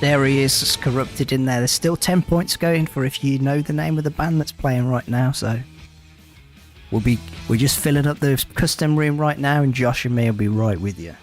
There he is, it's corrupted in there. There's still 10 points going for if you know the name of the band that's playing right now. So we're just filling up the custom room right now, and Josh and me will be right with you.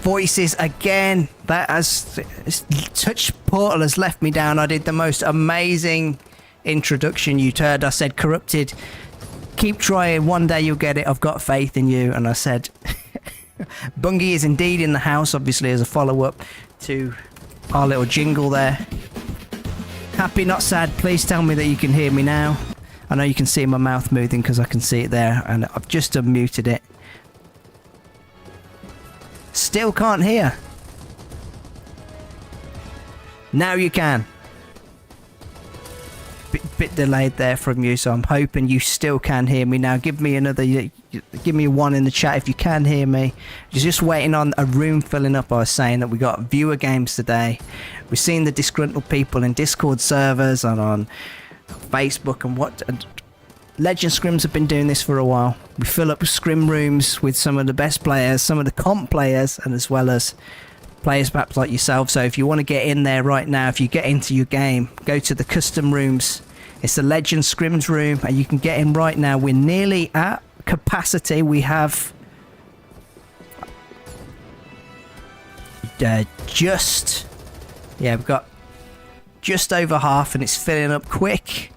Voices again. That has touch portal has left me down. I did the most amazing introduction you'd heard. I said, corrupted, keep trying, one day you'll get it, I've got faith in you. And I said Bungie is indeed in the house, obviously as a follow-up to our little jingle there. Happy not sad, please tell me that you can hear me now. I know you can see my mouth moving because I can see it there, and I've just unmuted it. Still can't hear. Now you can. Bit delayed there from you, so I'm hoping you still can hear me now. Give me a one in the chat if you can hear me. Just waiting on a room filling up. I was saying that we got viewer games today. We've seen the disgruntled people in Discord servers and on Facebook and what. And Legend Scrims have been doing this for a while. We fill up scrim rooms with some of the best players, some of the comp players, and as well as players perhaps like yourself. So if you want to get in there right now, if you get into your game, go to the custom rooms. It's the Legend Scrims room, and you can get in right now. We're nearly at capacity. We have we've got just over half, and it's filling up quick.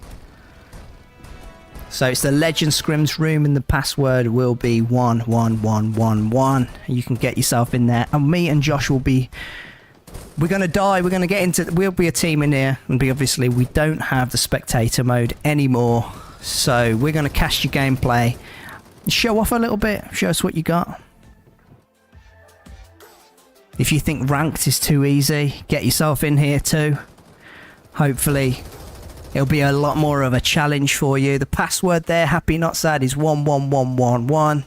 So it's the Legend Scrims room, and the password will be 11111. You can get yourself in there, and me and Josh will be. We're gonna die. We're gonna get into. We'll be a team in here, and obviously we don't have the spectator mode anymore. So we're gonna cast your gameplay, show off a little bit, show us what you got. If you think ranked is too easy, get yourself in here too. Hopefully it'll be a lot more of a challenge for you. The password there, happy not sad, is 11111.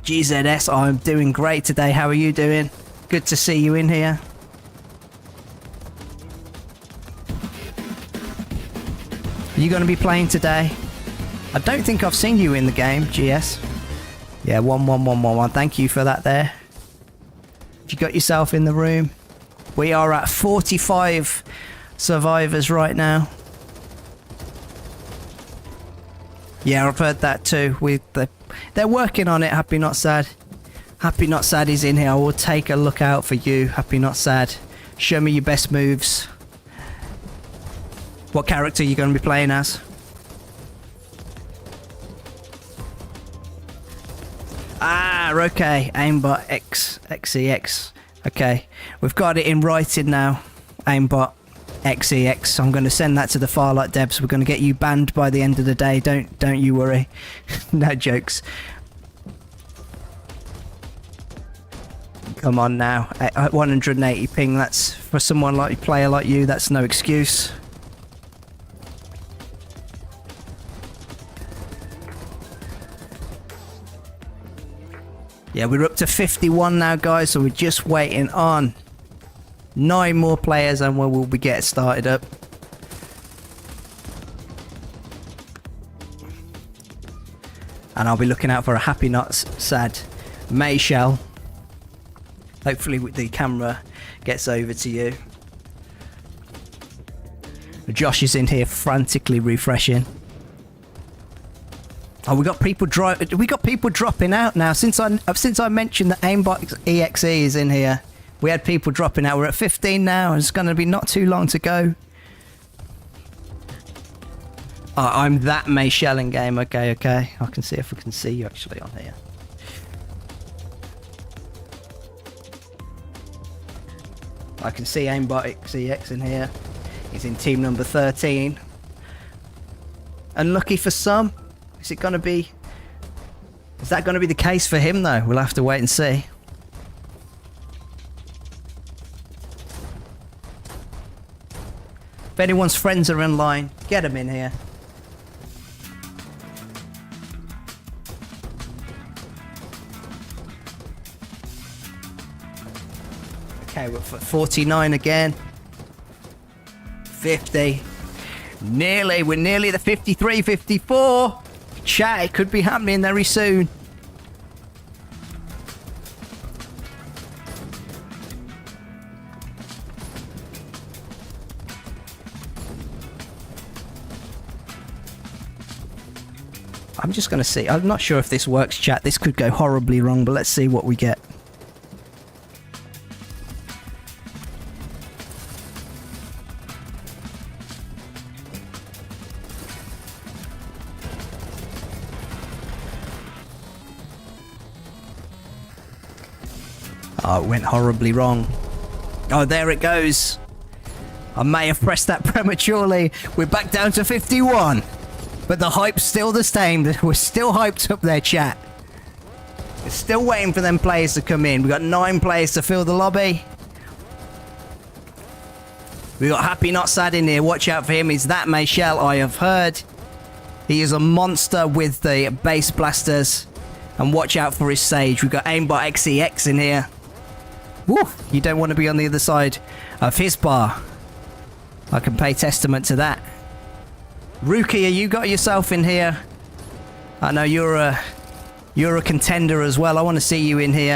GZS, I'm doing great today. How are you doing? Good to see you in here. Are you going to be playing today? I don't think I've seen you in the game, GS. Yeah, 11111. Thank you for that there. If you got yourself in the room. We are at 45 survivors right now. Yeah, I've heard that too. They're working on it, happy not sad. Happy Not Sad is in here. I will take a look out for you, Happy Not Sad. Show me your best moves. What character are you going to be playing as? Ah, okay. Aimbot XEX. Okay, we've got it in writing now. Aimbot XEX. I'm going to send that to the Farlight devs. We're going to get you banned by the end of the day. Don't you worry. No jokes. Come on now. At 180 ping. That's for someone like player like you. That's no excuse. Yeah, we're up to 51 now, guys, so we're just waiting on 9 more players and we'll be getting started up. And I'll be looking out for a Happy Not Sad Mayshell. Hopefully the camera gets over to you. Josh is in here frantically refreshing. Oh, we got people dropping out now. Since I mentioned that Aimbot EXE is in here, we had people dropping out. We're at 15 now. It's going to be not too long to go. Oh, I'm that Mayshell in game. Okay, okay. I can see if we can see you actually on here. I can see Aimbot EX in here. He's in team number 13. Unlucky for some. Is it going to be... Is that going to be the case for him, though? We'll have to wait and see. If anyone's friends are online, get them in here. Okay, we're at 49 again. 50. Nearly. We're nearly at the 53, 54. Chat, it could be happening very soon. I'm just going to see. I'm not sure if this works, chat. This could go horribly wrong, but let's see what we get. Oh, it went horribly wrong. Oh, there it goes. I may have pressed that prematurely. We're back down to 51. But the hype's still the same. We're still hyped up there, chat. We're still waiting for them players to come in. We've got 9 players to fill the lobby. We've got Happy Not Sad in here. Watch out for him. He's that Mayshell, I have heard. He is a monster with the base blasters. And watch out for his Sage. We've got Aimbot XEX in here. Woo! You don't want to be on the other side of his bar. I can pay testament to that. Rukia, you got yourself in here. I know you're a contender as well. I want to see you in here.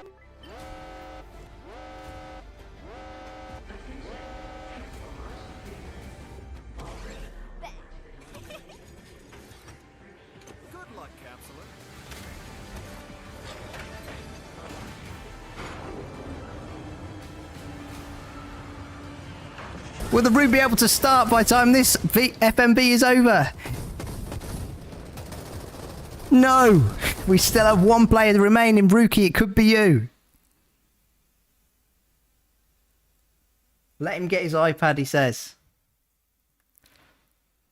Will the room be able to start by the time this FMB is over? No! We still have 1 player remaining. Rookie, it could be you. Let him get his iPad, he says.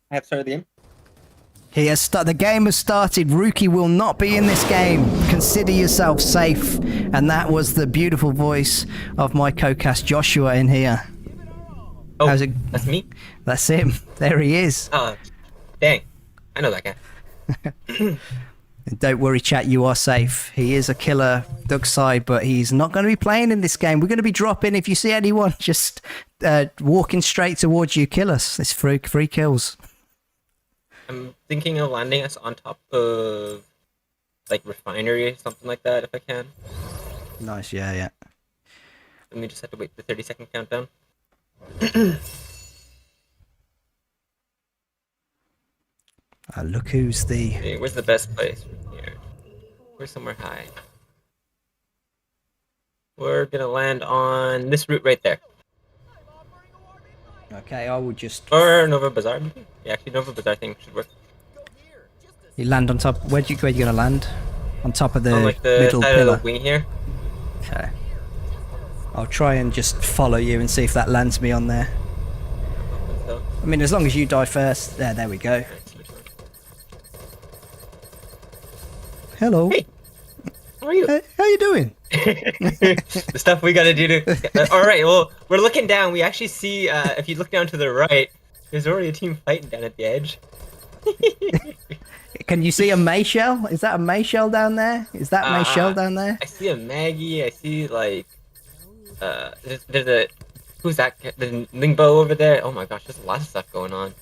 I have started the game. He has the game has started. Rookie will not be in this game. Consider yourself safe. And that was the beautiful voice of my co-cast Joshua in here. Oh, how's it? That's me? That's him. There he is. Dang. I know that guy. Don't worry, chat. You are safe. He is a killer, Doug's side, but he's not going to be playing in this game. We're going to be dropping. If you see anyone just walking straight towards you, kill us. It's free kills. I'm thinking of landing us on top of, like, refinery or something like that, if I can. Nice, yeah, yeah. And we just have to wait the 30-second countdown. Look who's the... Hey, where's the best place from here? Where's somewhere high? We're gonna land on this route right there. Okay, I will just... Or Nova Bazaar, maybe? Yeah, actually, Nova Bazaar thing should work. You land on top... Where you gonna land? On top of On the like the middle side pillar. of the wing here. Okay. I'll try and just follow you and see if that lands me on there. So, I mean, as long as you die first. There we go. Hello. Hey, how are you? How you doing? The stuff we gotta do to. All right. Well, we're looking down. We actually see. If you look down to the right, there's already a team fighting down at the edge. Can you see a Mayshell? Is that a Mayshell down there? Is that Mayshell down there? I see a Maggie. I see like. There's a. Who's that? The Lingbo over there. Oh my gosh, there's a lot of stuff going on.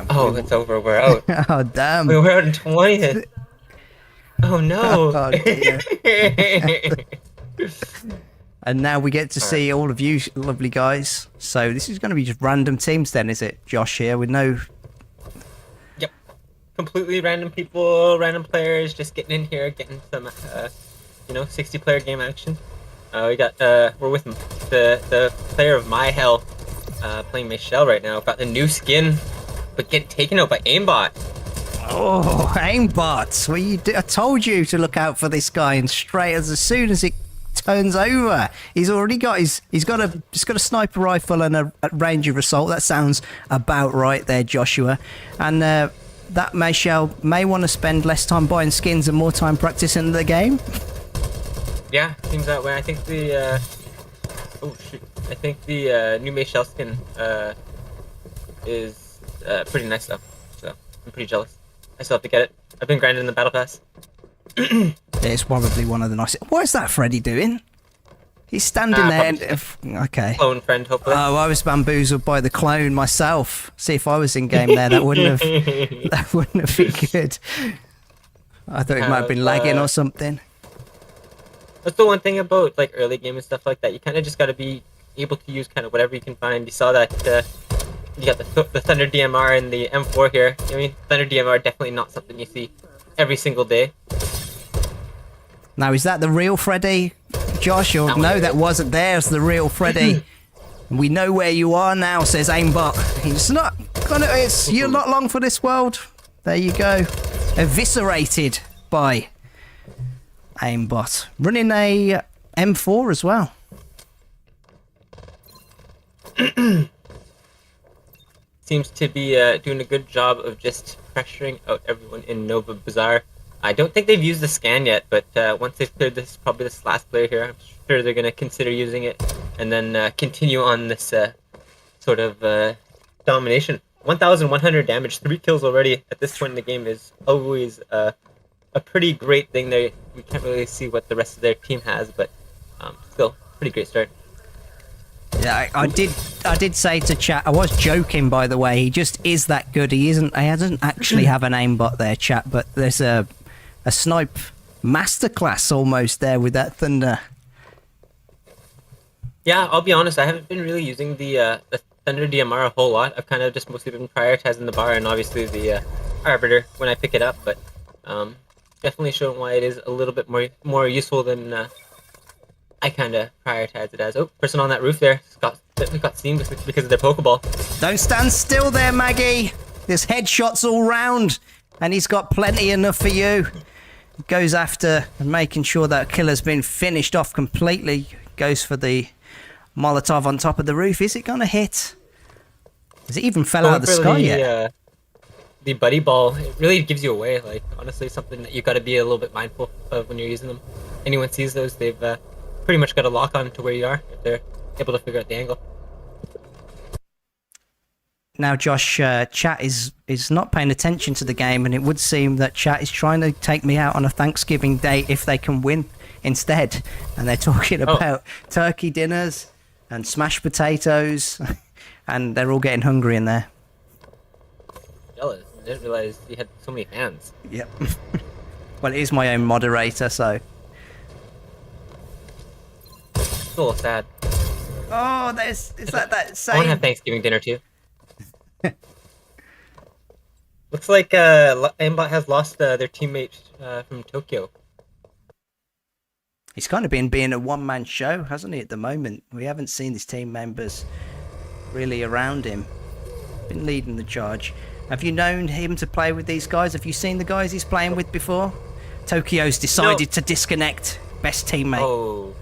Oh, it's over. We're out. Oh damn. We're out in 20th. Oh no. Oh, dear. And now we get to see all of you lovely guys. So this is going to be just random teams then, is it, Josh, here with no... Yep. Completely random people, random players just getting in here, getting some, 60-player game action. We're with the player of my hell, playing Michelle right now. Got the new skin, but get taken out by aimbot. Oh, aimbot! I told you to look out for this guy, and straight as soon as it turns over, he's already got he's got a sniper rifle and a ranger assault. That sounds about right there, Joshua. And that Michelle may want to spend less time buying skins and more time practicing the game. Yeah, seems that way. I think the new Michelle skin is pretty nice stuff. So I'm pretty jealous. I still have to get it. I've been grinding the battle pass. It's probably one of the nicest. What is that Freddy doing? He's standing there. And, okay. Clone friend, hopefully. Oh, I was bamboozled by the clone myself. See, if I was in game there, that wouldn't have been good. I thought it might have been lagging or something. That's the one thing about like early game and stuff like that. You kind of just got to be able to use kind of whatever you can find. You saw that. You got the Thunder DMR and the M4 here. I mean, Thunder DMR definitely not something you see every single day. Now, is that the real Freddy, Josh? Or no, that wasn't. There's the real Freddy. We know where you are now, says aimbot. It's not gonna. You're not long for this world. There you go. Eviscerated by aimbot. Running a M4 as well. Seems to be doing a good job of just pressuring out everyone in Nova Bazaar. I don't think they've used the scan yet, but once they've cleared this, probably this last player here, I'm sure they're going to consider using it and then continue on this sort of domination. 1,100 damage, 3 kills already at this point in the game is always a pretty great thing. We can't really see what the rest of their team has, but still, pretty great start. Yeah, I did say to chat, I was joking, by the way, he just is that good. He doesn't actually have an aimbot there, chat, but there's a snipe masterclass almost there with that Thunder. Yeah, I'll be honest, I haven't been really using the Thunder DMR a whole lot. I've kind of just mostly been prioritizing the bar and obviously the Arbiter when I pick it up, but definitely showing why it is a little bit more useful than I kind of prioritize it as. Oh, person on that roof there got seen because of their Pokeball. Don't stand still there, Maggie. There's headshots all round, and he's got plenty enough for you. Goes after making sure that killer's been finished off completely. Goes for the Molotov on top of the roof. Is it going to hit? Has it even fell out of the sky yet? The buddy ball, it really gives you away. Like, honestly, something that you got to be a little bit mindful of when you're using them. Anyone sees those, they've pretty much got a lock on to where you are if they're able to figure out the angle. Now, Josh, chat is not paying attention to the game, and it would seem that chat is trying to take me out on a Thanksgiving day if they can win instead. And they're talking about turkey dinners and smashed potatoes, and they're all getting hungry in there. Jealous. I didn't realize you had so many fans. Yep. Well, it is my own moderator, so... It's a little sad. Oh, is that same... I want to have Thanksgiving dinner too. Looks like Aimbot has lost their teammate from Tokyo. He's kind of been being a one-man show, hasn't he, at the moment? We haven't seen his team members really around him. Been leading the charge. Have you known him to play with these guys? Have you seen the guys he's playing with before? Tokyo's decided to disconnect. Best teammate. Oh.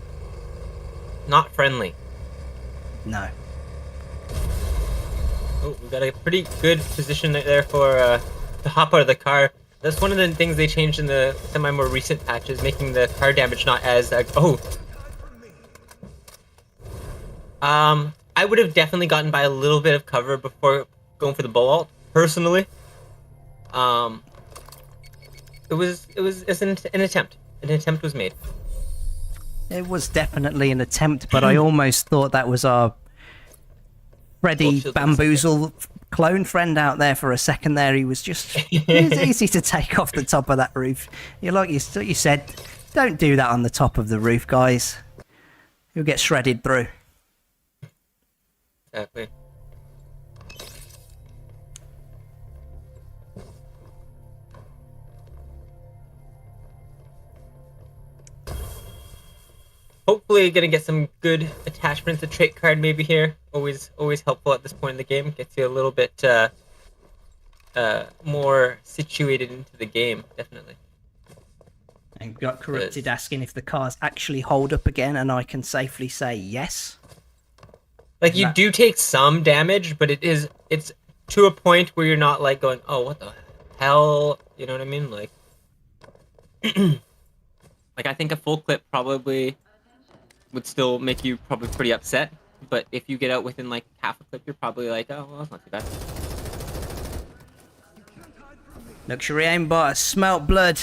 Not friendly. No. Oh, we got a pretty good position there for to hop out of the car. That's one of the things they changed in the more recent patches, making the car damage not as I would have definitely gotten by a little bit of cover before going for the bull ult, personally. It was an attempt. An attempt was made. It was definitely an attempt, but I almost thought that was our Freddy Bamboozle clone friend out there for a second there. He was just... It was easy to take off the top of that roof. Like you said, don't do that on the top of the roof, guys. You'll get shredded through. Exactly. Hopefully gonna get some good attachments. A trait card maybe here. Always helpful at this point in the game. Gets you a little bit more situated into the game, definitely. And got corrupted asking if the cars actually hold up again, and I can safely say yes. Like, you do take some damage, but it's to a point where you're not like going, oh, what the hell? You know what I mean? Like, like I think a full clip probably would still make you probably pretty upset, but if you get out within like half a clip, you're probably like, oh, well, that's not too bad. Luxury aimbot has smelt blood.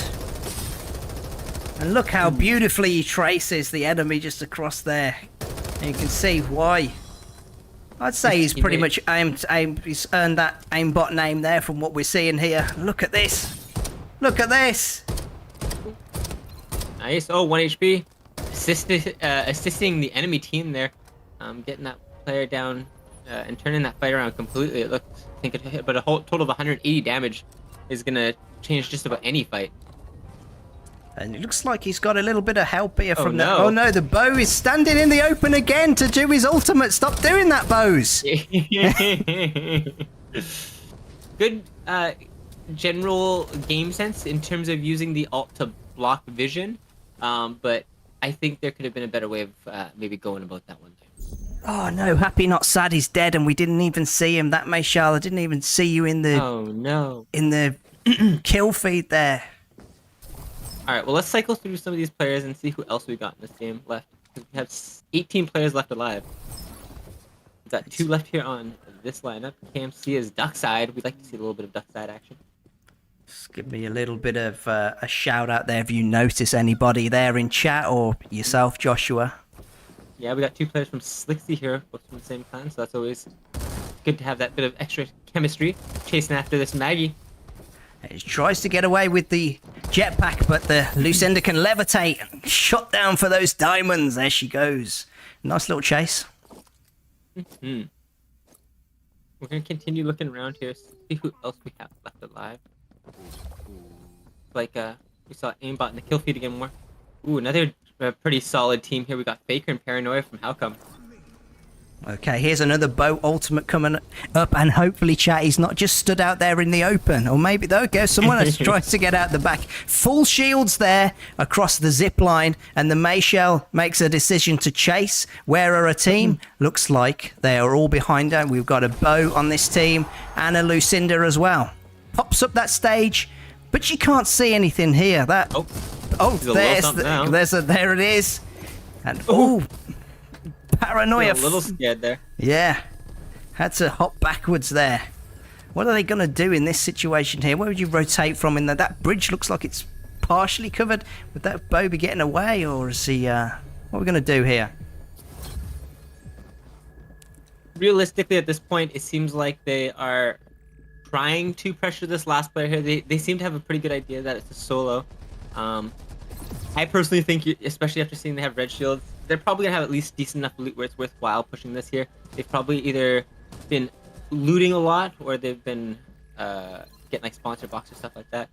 And look how beautifully he traces the enemy just across there. And you can see why. I'd say he's pretty much he's earned that aimbot name there from what we're seeing here. Look at this. Look at this. Nice. Oh, 1 HP. Assisting the enemy team there. Getting that player down and turning that fight around completely. It looked, I think it hit, but a whole total of 180 damage is going to change just about any fight. And it looks like he's got a little bit of help here from no. Oh no, the bow is standing in the open again to do his ultimate. Stop doing that, bows. Good general game sense in terms of using the ult to block vision, but I think there could have been a better way of maybe going about that one too. Oh no, Happy Not Sad is dead and we didn't even see him. That Mayshal, I didn't even see you in the in the kill feed there. Alright, well, let's cycle through some of these players and see who else we got in this game left. We have 18 players left alive. We've got 2 left here on this lineup. KMC is Duckside. We'd like to see a little bit of Duckside action. Just give me a little bit of a shout out there if you notice anybody there in chat, or yourself, Joshua. Yeah, we got 2 players from Slixy here, both from the same clan, so that's always good to have that bit of extra chemistry. Chasing after this Maggie. He tries to get away with the jetpack, but the Lucinda can levitate. Shot down for those diamonds. There she goes. Nice little chase. We're going to continue looking around here, see who else we have left alive. Like, we saw Aimbot in the kill feed again more. Ooh, another pretty solid team here. We got Faker and Paranoia from Howcome. Okay, here's another boat ultimate coming up, and hopefully, chat, he's not just stood out there in the open. Or maybe, there we go, someone else tries to get out the back. Full shields there across the zip line, and the Mayshell makes a decision to chase. Where are a team? Looks like they are all behind her. We've got a bow on this team, and a Lucinda as well. Pops up that stage, but she can't see anything here. That there it is. And Paranoia. A little scared there. Yeah. Had to hop backwards there. What are they going to do in this situation here? Where would you rotate from in there? That bridge looks like it's partially covered. Would that bow be getting away, or is he... what are we going to do here? Realistically, at this point, it seems like they are trying to pressure this last player here. They seem to have a pretty good idea that it's a solo. I personally think, especially after seeing they have red shields, they're probably going to have at least decent enough loot where it's worthwhile pushing this here. They've probably either been looting a lot, or they've been getting like sponsor box or stuff like that.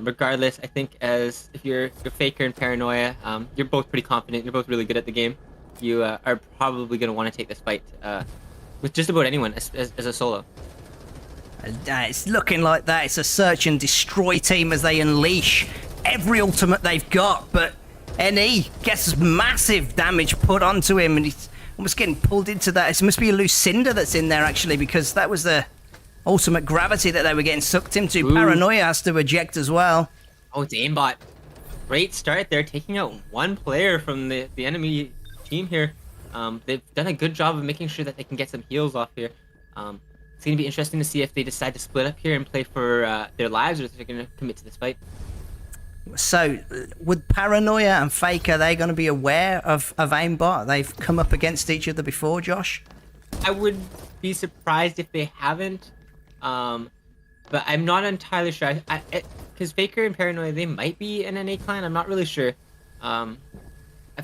Regardless, I think as if you're Faker and Paranoia, you're both pretty confident. You're both really good at the game. You are probably going to want to take this fight with just about anyone as a solo. It's looking like that. It's a search and destroy team as they unleash every ultimate they've got, but NE gets massive damage put onto him, and he's almost getting pulled into that. It must be a Lucinda that's in there, actually, because that was the ultimate gravity that they were getting sucked into. Ooh. Paranoia has to eject as well. Oh, it's aimbot. Great start there, taking out one player from the enemy team here. They've done a good job of making sure that they can get some heals off here. It's going to be interesting to see if they decide to split up here and play for their lives, or if they're going to commit to this fight. So, with Paranoia and Faker, are they going to be aware of aimbot? They've come up against each other before, Josh? I would be surprised if they haven't. But I'm not entirely sure. Because Faker and Paranoia, they might be an NA clan. I'm not really sure. I've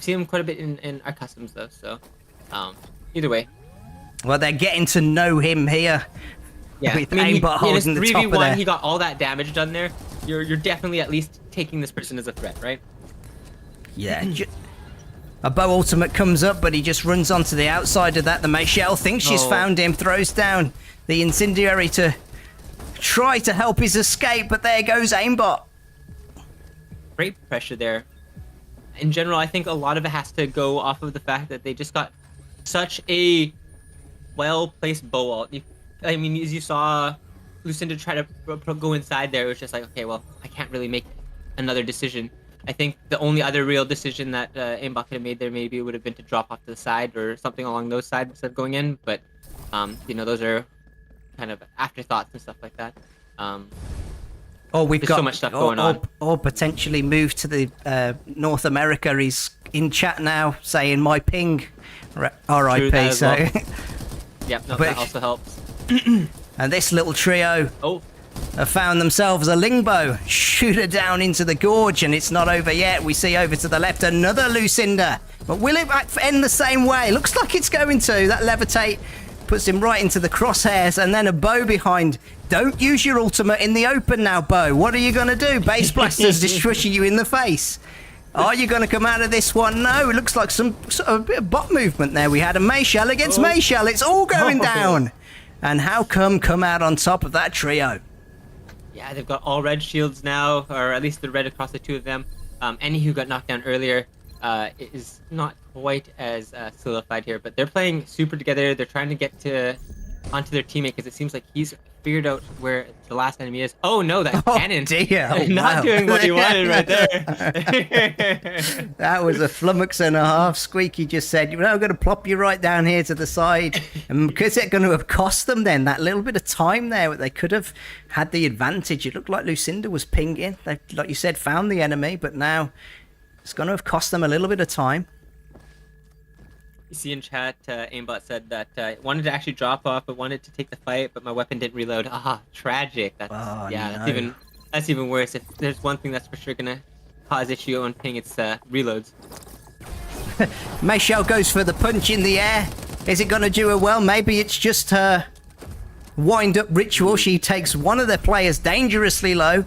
seen them quite a bit in our customs, though. So, either way. Well, they're getting to know him here. Yeah, with aimbot holding the top of there. He got all that damage done there. You're definitely at least taking this person as a threat, right? Yeah. A bow ultimate comes up, but he just runs onto the outside of that. The Michelle thinks she's found him, throws down the incendiary to try to help his escape, but there goes aimbot. Great pressure there. In general, I think a lot of it has to go off of the fact that they just got such a well-placed bow ult. I mean, as you saw Lucinda try to go inside there, it was just like, okay, well, I can't really make another decision. I think the only other real decision that aimbot could have made there maybe would have been to drop off to the side or something along those sides instead of going in, but you know, those are kind of afterthoughts and stuff like that. We've got so much stuff going on. Or potentially move to the North America. He's in chat now saying my ping, RIP. So, well. Yep, no, that also helps. And this little trio have found themselves a Lingbo. Shoot her down into the gorge, and it's not over yet. We see over to the left another Lucinda. But will it end the same way? Looks like it's going to. That levitate puts him right into the crosshairs, and then a bow behind. Don't use your ultimate in the open now, Bo. What are you going to do? Base Blaster's just shushing you in the face. Are you going to come out of this one? No, it looks like some sort of bit of bot movement there. We had a Mayshell against Mayshell. It's all going down. And how come out on top of that trio? Yeah, they've got all red shields now, or at least the red across the two of them. Any who got knocked down earlier is not quite as solidified here, but they're playing super together. They're trying to get onto their teammate because it seems like he's figured out where the last enemy is. Oh no, that cannon! Dear. Not doing what he wanted right there. That was a flummox and a half. Squeaky just said, I'm going to plop you right down here to the side. And because it's going to have cost them then that little bit of time there, they could have had the advantage. It looked like Lucinda was pinging. They, like you said, found the enemy, but now it's going to have cost them a little bit of time. You see in chat, aimbot said that wanted to actually drop off, but wanted to take the fight, but my weapon didn't reload. Tragic. That's even worse. If there's one thing that's for sure gonna cause issue on ping, it's reloads. Mayshell goes for the punch in the air. Is it gonna do her well? Maybe it's just her wind-up ritual. She takes one of their players dangerously low.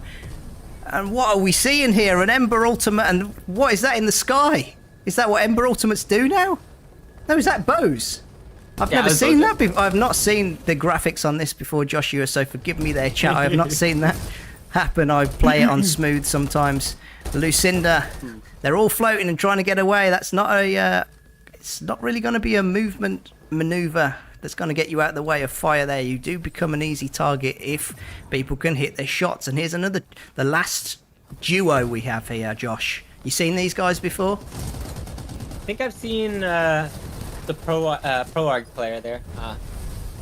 And what are we seeing here? An Ember Ultimate, and what is that in the sky? Is that what Ember Ultimates do now? No, is that bows? I've never seen that before. I've not seen the graphics on this before, Joshua, so forgive me there, chat. I have not seen that happen. I play it on smooth sometimes. Lucinda, they're all floating and trying to get away. That's not it's not really going to be a movement maneuver that's going to get you out of the way of fire there. You do become an easy target if people can hit their shots. And here's the last duo we have here, Josh. You seen these guys before? I think I've seen the Pro-Arg player there.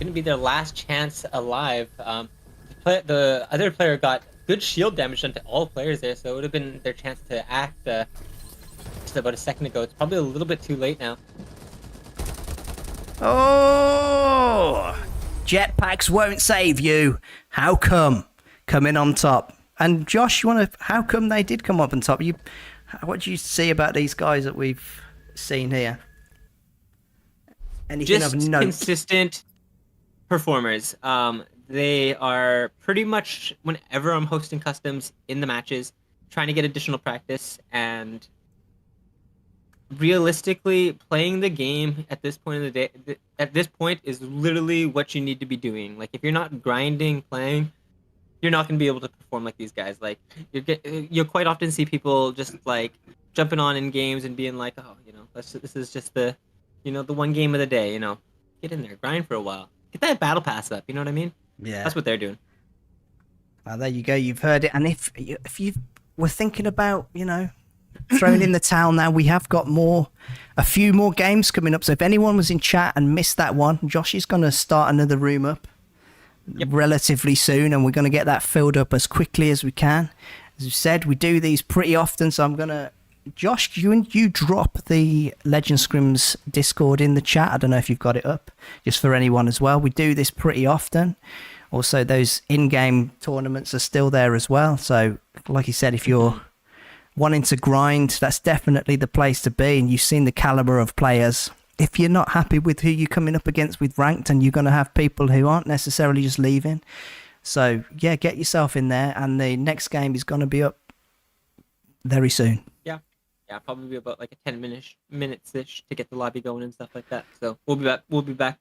Gonna be their last chance alive. The other player got good shield damage done to all players there, so it would have been their chance to act just about a second ago. It's probably a little bit too late now. Oh! Jetpacks won't save you. How come? Coming on top. And Josh, how come they did come up on top? What do you see about these guys that we've seen here? Anything Just of note? Consistent performers. They are pretty much whenever I'm hosting customs in the matches, trying to get additional practice, and realistically playing the game at this point of the day, at this point is literally what you need to be doing. Like if you're not grinding playing, you're not going to be able to perform like these guys. Like you'll quite often see people just like jumping on in games and being like, oh, this is just the the one game of the day. Get in there, grind for a while, get that battle pass up. You know what I mean? Yeah. That's what they're doing. Well, there you go. You've heard it. And if you were thinking about, throwing in the towel now, we have got a few more games coming up. So if anyone was in chat and missed that one, Josh is going to start another room up relatively soon, and we're going to get that filled up as quickly as we can. As we said, we do these pretty often, so I'm going to... Josh, you drop the Legend Scrims Discord in the chat. I don't know if you've got it up, just for anyone as well. We do this pretty often. Also, those in-game tournaments are still there as well. So, like you said, if you're wanting to grind, that's definitely the place to be. And you've seen the caliber of players. If you're not happy with who you're coming up against with ranked, and you're going to have people who aren't necessarily just leaving. So, yeah, get yourself in there. And the next game is going to be up very soon. Yeah, probably about like a 10 minutes-ish to get the lobby going and stuff like that. So we'll be back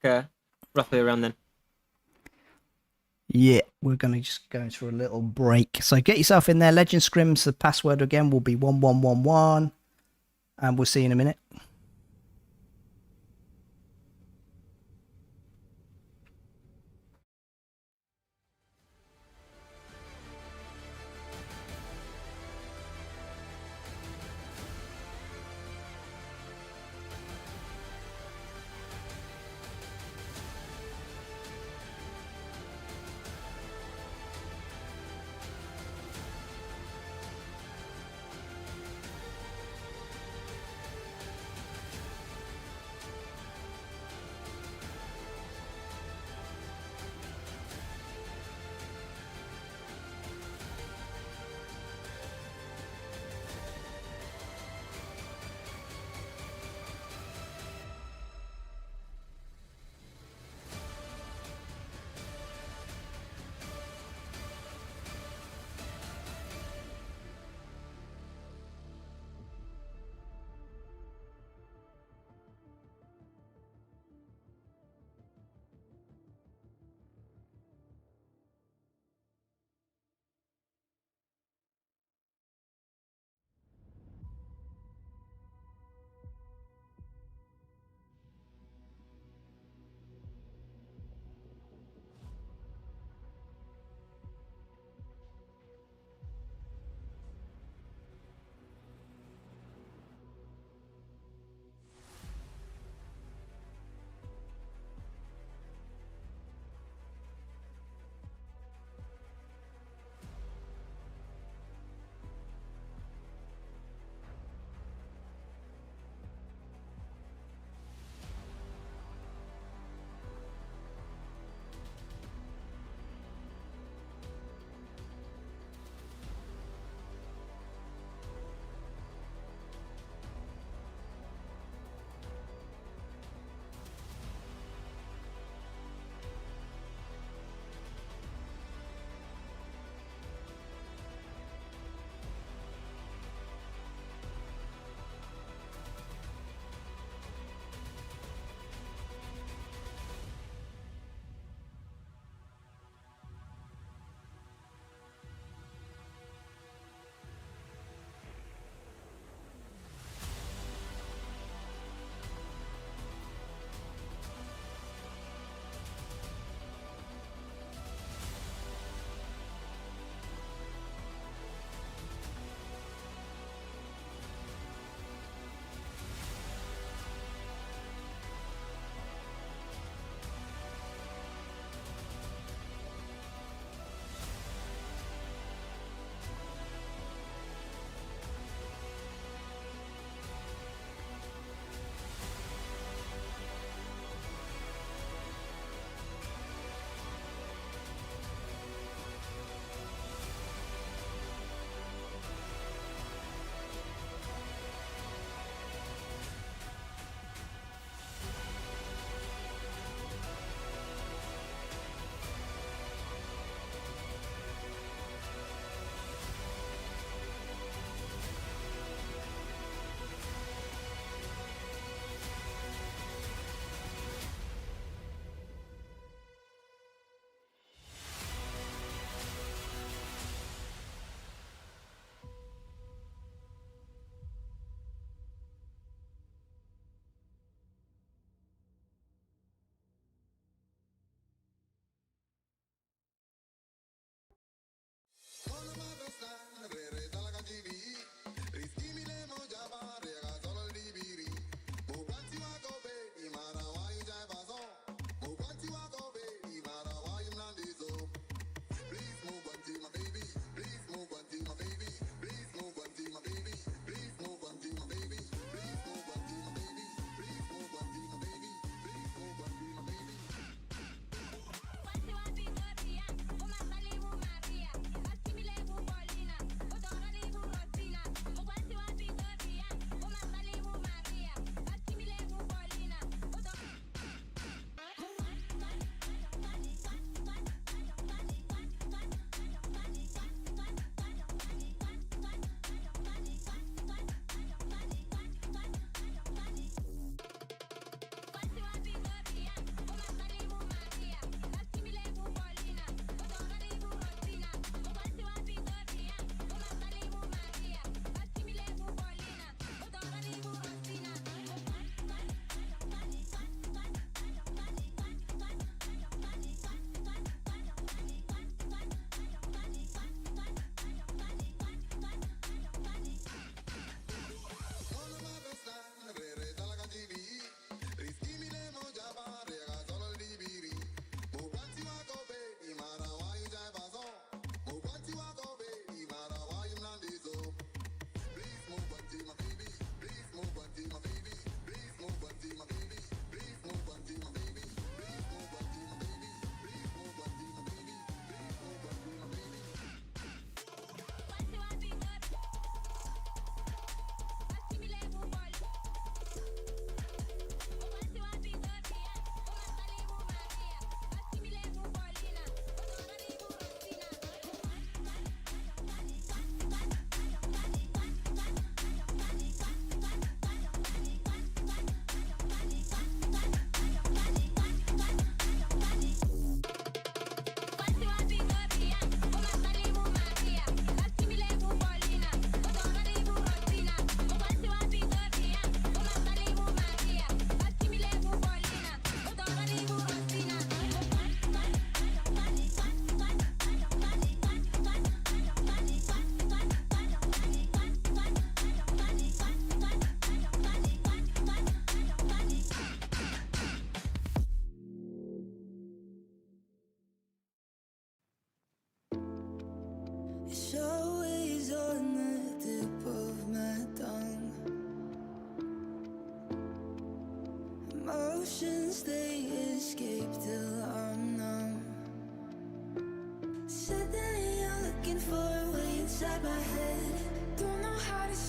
roughly around then. Yeah, we're going to just go through a little break. So get yourself in there. Legend Scrims, the password again will be 1111. And we'll see you in a minute.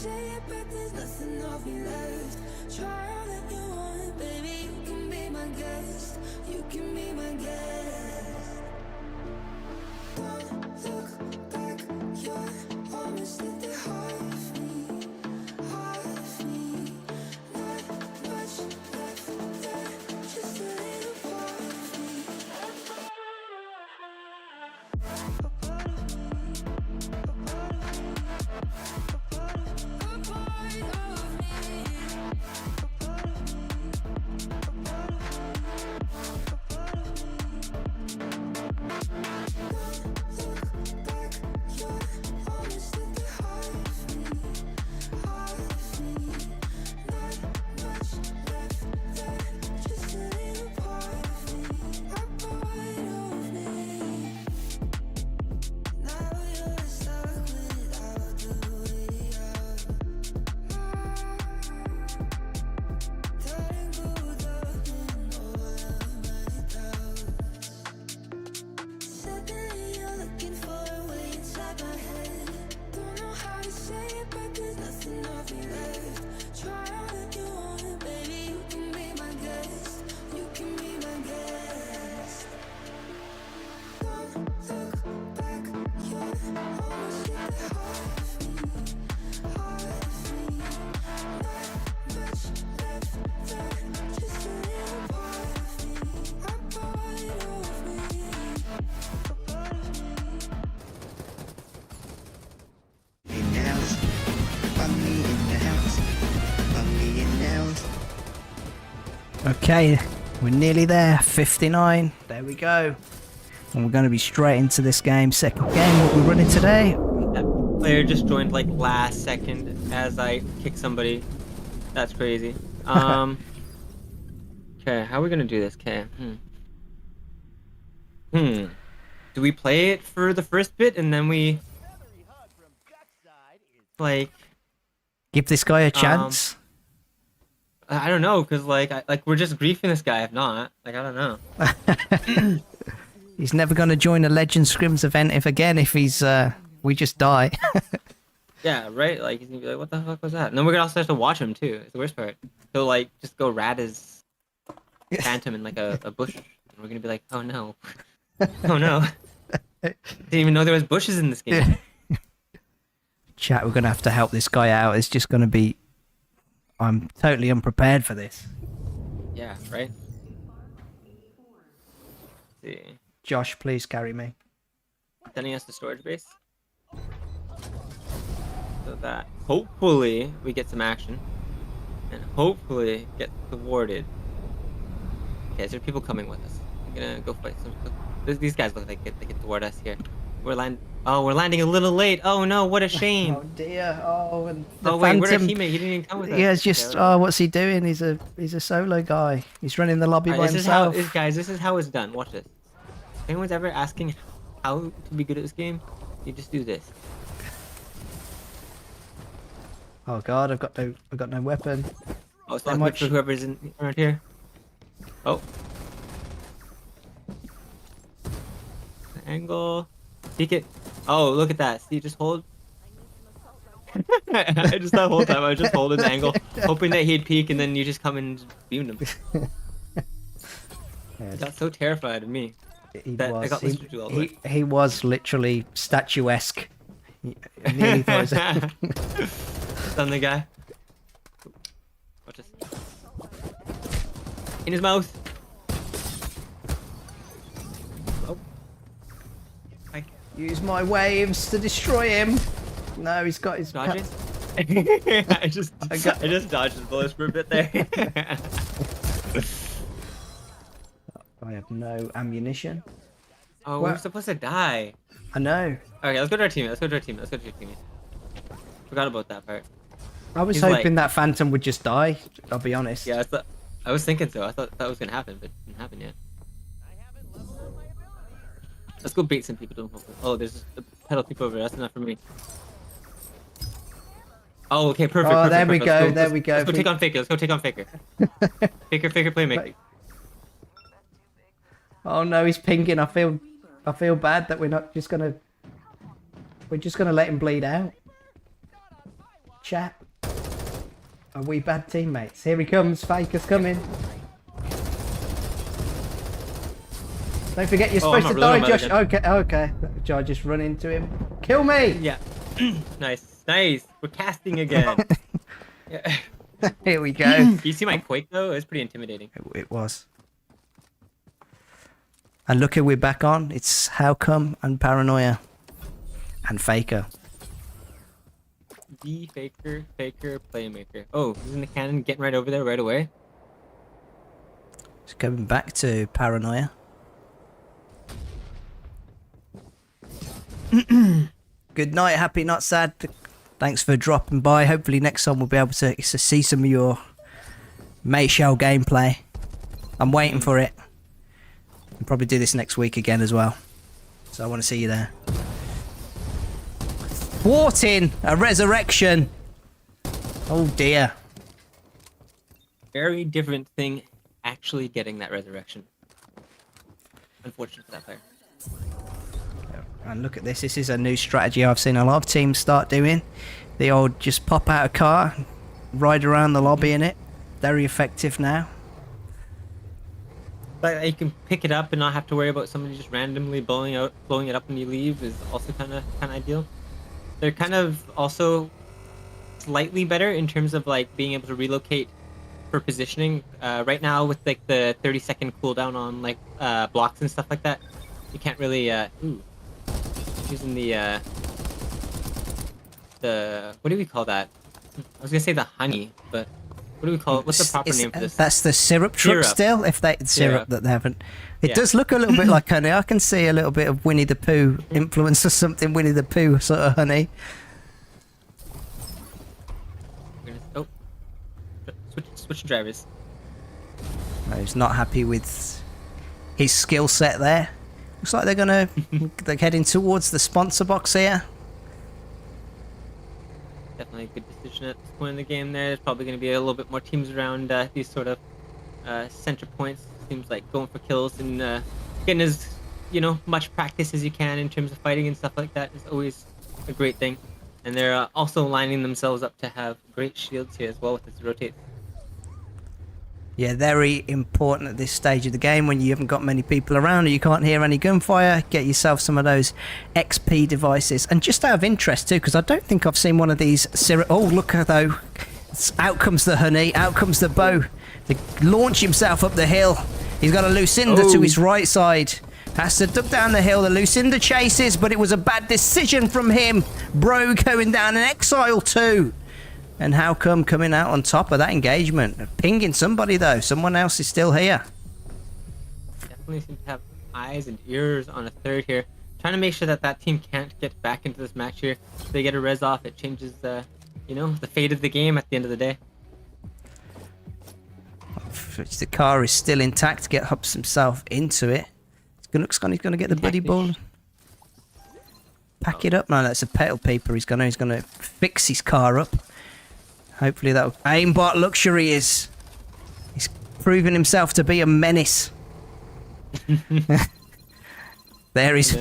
say it, but there's nothing of me left. Try all that you want, baby, you can be my guest. You can be my guest. Don't look back, you're almost at the heart of me, heart of me. Not much left there, just a little part of me. A part of me, a part of me, a part of me, a part of me, a part of me, a part of me, a part of me. Don't look back, you're almost at the heart of me, heart of me. Not much left there, just a little part of me, a part of me. Now you're stuck without the way out. Tangled up in all of my doubts. Suddenly you're looking for a way inside my head. Don't know how to say it, but there's nothing of me left. Try all that you want, baby, you can be my guest. You can be my guest. Don't look back, you're almost at the heart of me, heart of me. Not much left there, just a little part of me, a part of me, a part of me. In the house, Bunny in the house, Bunny in the house. Okay, we're nearly there. 59. There we go. And we're going to be straight into this game. Second game, what we're running today. That player just joined like last second as I kick somebody. That's crazy. Okay, how are we gonna do this? Okay. Do we play it for the first bit and then we like? Give this guy a chance. I don't know, cause like we're just griefing this guy. If not, like I don't know. He's never going to join a Legend Scrims event if he's we just die. Yeah, right. Like he's gonna be like, "What the fuck was that?" And then we're gonna also have to watch him too. It's the worst part. He'll like just go rat as phantom in like a bush, and we're gonna be like, "Oh no, oh no!" Didn't even know there was bushes in this game. Chat, we're going to have to help this guy out. It's just going to be... I'm totally unprepared for this. Yeah, right. Let's see. Josh, please carry me. Sending us to storage base. So that hopefully we get some action. And hopefully get thwarted. Okay, so there are people coming with us. I'm gonna go fight some. These guys look like they get thwart us here. We're landing a little late. Oh no, what a shame. Oh dear. Oh, and the Wait, where'd our Phantom. teammate? He didn't even come with us. Yeah, it's just. Oh, what's he doing? He's a solo guy. He's running the lobby by This himself. this is how it's done. Watch this. If anyone's ever asking how to be good at this game, you just do this. Oh god, I've got no weapon. Oh, it's So not good much- for whoever's around here. Oh. Angle. Peek it. Oh, look at that. See, just hold. I just that whole time I was just holding the angle, hoping that he'd peek, and then you just come and beamed him. He got so terrified of me. He that I was. got listened to all the way. He was literally statuesque. I nearly thought it was Stun the guy. Watch this. In his mouth. Oh. Hi. Use my waves to destroy him. No, he's got his. Dodge it. I just dodged his bullets for a bit there. I have no ammunition. Oh, Well- we're supposed to die. I know. Okay, let's go to our teammate. Let's go to our teammate. Forgot about that part. I was He's hoping like- that Phantom would just die. I'll be honest. Yeah, I was thinking so. I thought that was gonna happen, but it didn't happen yet. Let's go bait some people. Oh, there's a pedal people over there. That's enough for me. Oh, okay, perfect. Oh, perfect, there we perfect. go. There we go. Let's go take on Faker. Let's go take on Faker. Faker, playmaker. Right. Oh no, he's pinging. I feel bad that we're just gonna let him bleed out. chat? Are we bad teammates? Here he comes. Faker's coming. Don't forget you're supposed to die, Josh. Okay, okay. Josh, just run into him. Kill me! Yeah. Nice. Nice. We're casting again. Yeah. Here we go. You see my quake though? It was pretty intimidating. It was. And look who we're back on. It's How Come and Paranoia. And Faker. The Faker, Playmaker. Oh, he's in the cannon, getting right over there right away. Just going back to Paranoia. Good night, happy not sad. Thanks for dropping by. Hopefully next time we'll be able to see some of your Mayshell gameplay. I'm waiting for it. I'll probably do this next week again as well. So I want to see you there. Thwarting a resurrection. Oh dear. Very different thing actually getting that resurrection. Unfortunate for that player. And look at this. This is a new strategy I've seen a lot of teams start doing. The old just pop out a car, ride around the lobby in it. Very effective now. But you can pick it up and not have to worry about somebody just randomly blowing it up when you leave is also kind of ideal. They're kind of also slightly better in terms of like being able to relocate for positioning. Right now with like the 30-second cooldown on like blocks and stuff like that, you can't really using the what do we call that? I was gonna say the honey, but what do we call it? What's the proper name for this? That's the syrup truck Syrup. still. If they syrup that they haven't, it Yeah. does look a little bit like honey. I can see a little bit of Winnie the Pooh influence or something. Winnie the Pooh sort of honey. Oh, switch drivers. No, he's not happy with his skill set there. Looks like they're heading towards the sponsor box here. Definitely a good decision at this point in the game there. There's probably going to be a little bit more teams around these sort of center points. Seems like going for kills and getting as much practice as you can in terms of fighting and stuff like that is always a great thing. And they're also lining themselves up to have great shields here as well with this rotate. Yeah, very important at this stage of the game when you haven't got many people around or you can't hear any gunfire. Get yourself some of those XP devices. And just out of interest too, because I don't think I've seen one of these oh, look though. Out comes the honey, out comes the bow. To launch himself up the hill. He's got a Lucinda to his right side. Has to duck down the hill. The Lucinda chases, but it was a bad decision from him. Bro going down in exile too. And How Come coming out on top of that engagement. Pinging somebody though. Someone else is still here. Definitely seem to have eyes and ears on a third here. Trying to make sure that team can't get back into this match here. If they get a res off, it changes the fate of the game at the end of the day. The car is still intact. Get Hubs himself into it. Looks like he's going to get the buddy ball. Pack it up. No, that's a petal paper. He's going to fix his car up. Hopefully that aimbot luxury he's proven himself to be a menace. There he's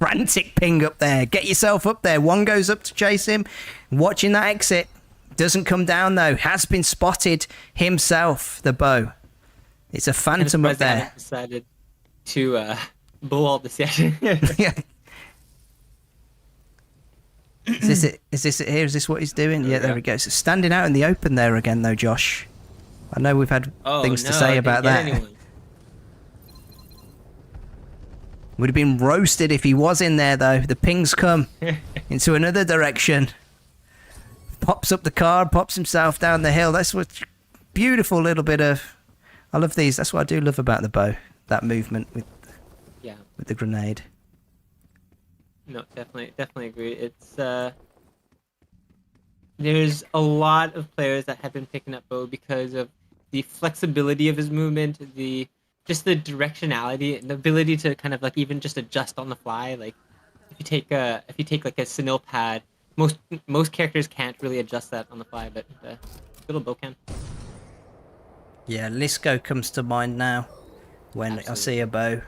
frantic ping up there. Get yourself up there. One goes up to chase him. Watching that exit. Doesn't come down though. Has been spotted himself. The bow. It's a phantom up there. Decided to blow all this yet. Yeah. Is this it? Is this it here? Is this what he's doing? Yeah, there we go. So standing out in the open there again, though, Josh. I know we've had things to say about that. Would have been roasted if he was in there, though. The pings come into another direction. Pops up the car, pops himself down the hill. That's what beautiful little bit of. I love these. That's what I do love about the bow. That movement with the grenade. No, definitely agree. It's there's a lot of players that have been picking up Bo because of the flexibility of his movement, just the directionality and the ability to kind of like even just adjust on the fly. Like if you take like a Senil pad, most characters can't really adjust that on the fly, but little Bo can. Yeah, Lisco comes to mind now when I see a bow.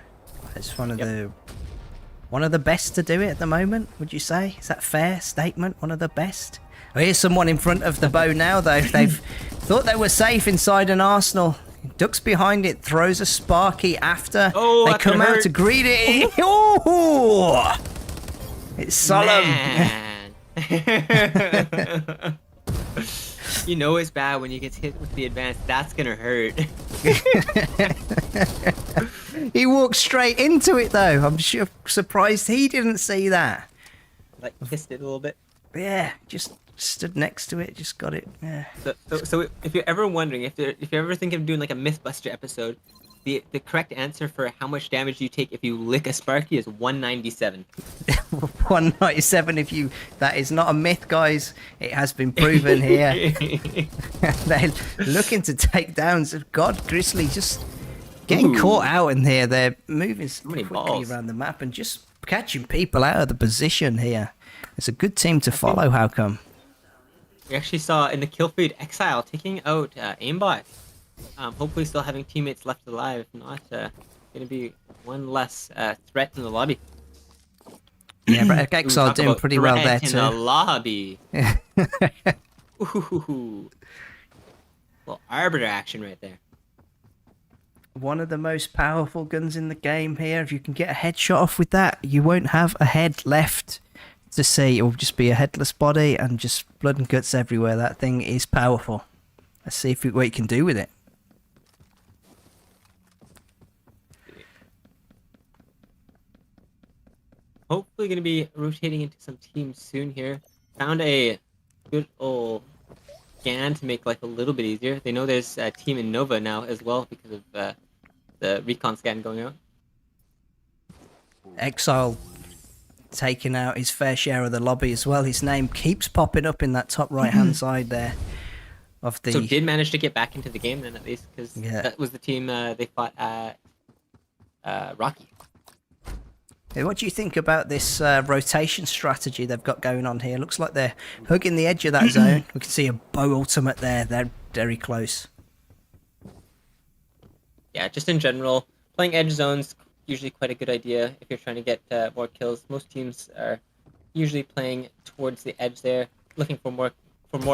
It's one of the best to do it at the moment, would you say? Is that a fair statement? One of the best? Oh, here's someone in front of the bow now, though. They've thought they were safe inside an Arsenal. Ducks behind it, throws a Sparky after. Oh, they that's come gonna out hurt. to greet it. Oh! It's solemn. Man. You know it's bad when you get hit with the advance. That's gonna hurt. He walked straight into it, though. I'm surprised he didn't see that. Like kissed it a little bit. Yeah, just stood next to it, just got it. Yeah. So if you're ever wondering, if you're ever thinking of doing like a Mythbuster episode, the correct answer for how much damage you take if you lick a Sparky is 197. 197 if you... That is not a myth, guys. It has been proven here. They're looking to take downs. God, Grizzly just getting caught out in here. They're moving many quickly balls. around the map and just catching people out of the position here. It's a good team to follow, how come? We actually saw in the kill feed Exile taking out Aimbot. Hopefully still having teammates left alive. If not, gonna be one less threat in the lobby. Yeah, but Exile Talk doing about pretty well threat there in the too. lobby. Ooh. Little Arbiter action right there. One of the most powerful guns in the game here. If you can get a headshot off with that, you won't have a head left to see. It will just be a headless body and just blood and guts everywhere. That thing is powerful. Let's see what you can do with it. Hopefully going to be rotating into some teams soon here. Found a good old scan to make life a little bit easier. They know there's a team in Nova now as well because of the recon scan going out. Exile taking out his fair share of the lobby as well. His name keeps popping up in that top right hand side there of the... So did manage to get back into the game then at least, because that was the team they fought at Rocky. Hey, what do you think about this rotation strategy they've got going on here? Looks like they're hugging the edge of that zone. We can see a bow ultimate there. They're very close. Yeah, just in general, playing edge zones usually quite a good idea if you're trying to get more kills. Most teams are usually playing towards the edge there, looking for more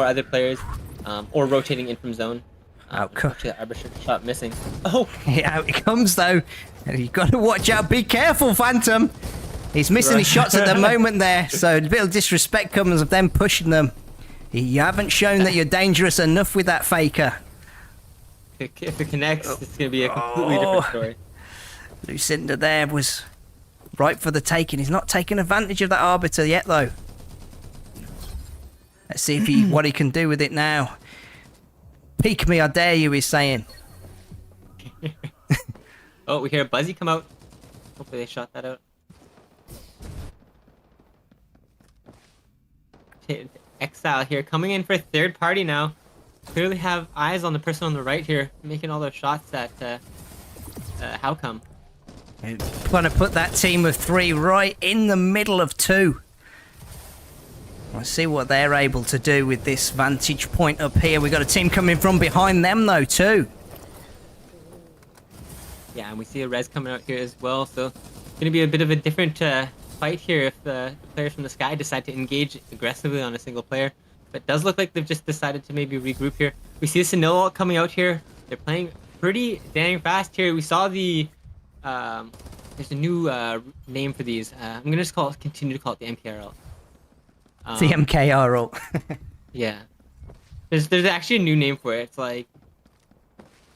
other players, or rotating in from zone. Actually, the Arbiter shot missing. Oh! Yeah, out it comes though. You've got to watch out. Be careful, Phantom. He's missing his shots at the moment there, so a bit of disrespect comes of them pushing them. You haven't shown that you're dangerous enough with that faker. If it connects, it's going to be a completely different story. Lucinda there was ripe for the taking. He's not taking advantage of that Arbiter yet, though. Let's see if what he can do with it now. Peek me, I dare you, he's saying. Oh, we hear a Buzzy come out. Hopefully they shot that out. Exile here, coming in for third party now. Clearly have eyes on the person on the right here, making all those shots at how come. Going to put that team of three right in the middle of two. Let's see what they're able to do with this vantage point up here. We've got a team coming from behind them, though, too. Yeah, and we see a res coming out here as well, so it's going to be a bit of a different fight here if the players from the sky decide to engage aggressively on a single player. But it does look like they've just decided to maybe regroup here. We see the Sentinel coming out here. They're playing pretty dang fast here. We saw the... there's a new name for these. I'm going to just continue to call it the MKRL. The MKRL. Yeah. There's actually a new name for it. It's like...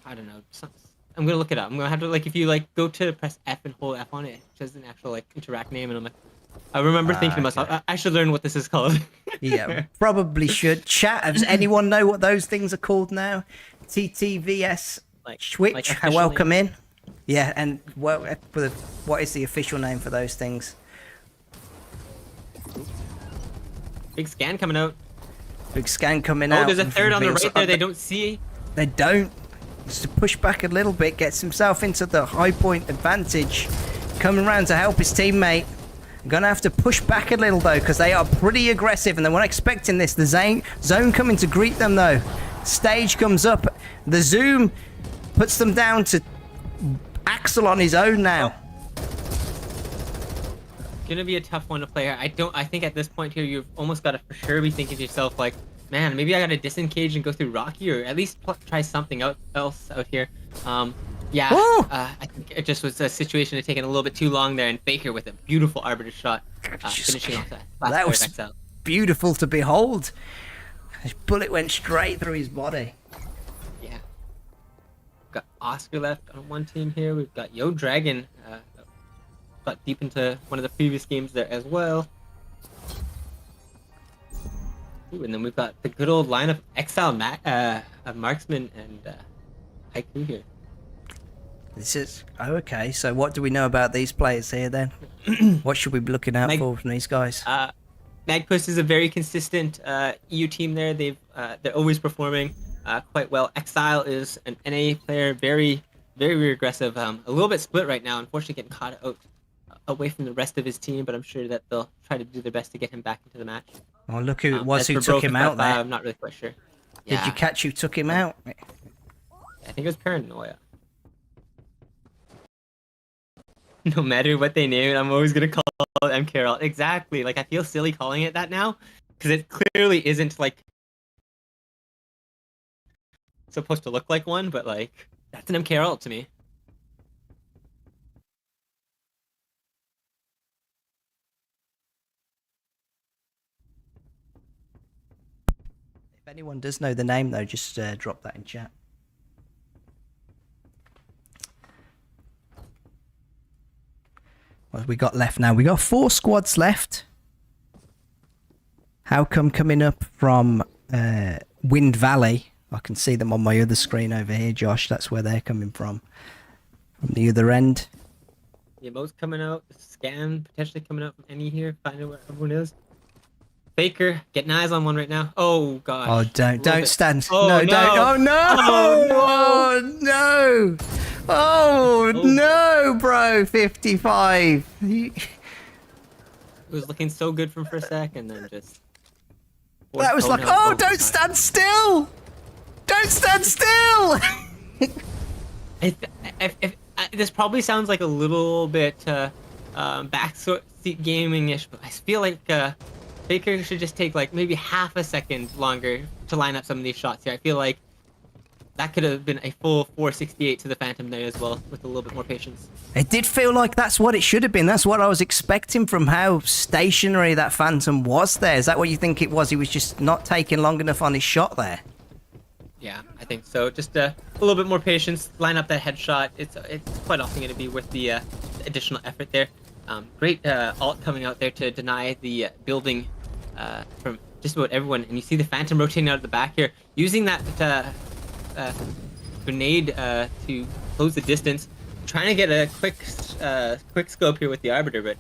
I don't know. I'm gonna look it up. I'm gonna have to, like, if you like go to press F and hold F on it, it says an actual like interact name, and I'm like, I remember thinking to myself, I should learn what this is called. Yeah, probably should. Chat, does anyone know what those things are called now? TTVS Twitch, welcome in. Yeah, and what is the official name for those things? Big scan coming out. Big scan coming out. Oh, there's a third on the right there. They don't see. They don't. Just to push back a little bit, gets himself into the high point advantage. Coming around to help his teammate. Gonna have to push back a little though, because they are pretty aggressive and they weren't expecting this. The zone coming to greet them though. Stage comes up. The zoom puts them down to Axel on his own now. gonna be a tough one to play here. I think at this point here you've almost got to for sure be thinking to yourself like, man, maybe I gotta disengage and go through Rocky, or at least try something else out here. Yeah, I think it just was a situation of taking a little bit too long there, and Faker with a beautiful Arbiter shot, finishing off that. That was beautiful to behold. His bullet went straight through his body. Yeah. We've got Oscar left on one team here. We've got Yo Dragon. Got deep into one of the previous games there as well. Ooh, and then we've got the good old line of Exile Marksman and Haiku here. This is okay. So what do we know about these players here then? What should we be looking out for from these guys? Magpuss is a very consistent EU team there. They're always performing quite well. Exile is an NA player, very aggressive. A little bit split right now, unfortunately getting caught out away from the rest of his team, but I'm sure that they'll try to do their best to get him back into the match. Oh, look who it was who took him out there. I'm not really quite sure. Did you catch who took him out? I think it was Paranoia. No matter what they name it, I'm always gonna call it MKRL. Exactly. Like, I feel silly calling it that now, because it clearly isn't like supposed to look like one, but like that's an MKRL to me. If anyone does know the name though, just drop that in chat. What have we got left now? We got 4 squads left. How come coming up from Wind Valley? I can see them on my other screen over here, Josh. That's where they're coming from the other end. Yeah, Mo's coming out. Scan potentially coming out from any here. Find out where everyone is. Faker, getting eyes on one right now. Oh gosh. Oh, don't stand. Oh, no, don't. Oh no! Oh, no! Oh no, bro! 55. It was looking so good from first sec, and then just. That was like, oh, don't stand still! Don't stand still! This probably sounds like a little bit backseat gaming-ish, but I feel like Faker should just take like maybe half a second longer to line up some of these shots here. I feel like that could have been a full 468 to the Phantom there as well, with a little bit more patience. It did feel like that's what it should have been. That's what I was expecting from how stationary that Phantom was there. Is that what you think it was? He was just not taking long enough on his shot there. Yeah, I think so. Just a little bit more patience, line up that headshot. It's quite often going to be worth the additional effort there. Great ult coming out there to deny the building from just about everyone. And you see the Phantom rotating out of the back here, using that grenade to close the distance. Trying to get a quick scope here with the Arbiter, but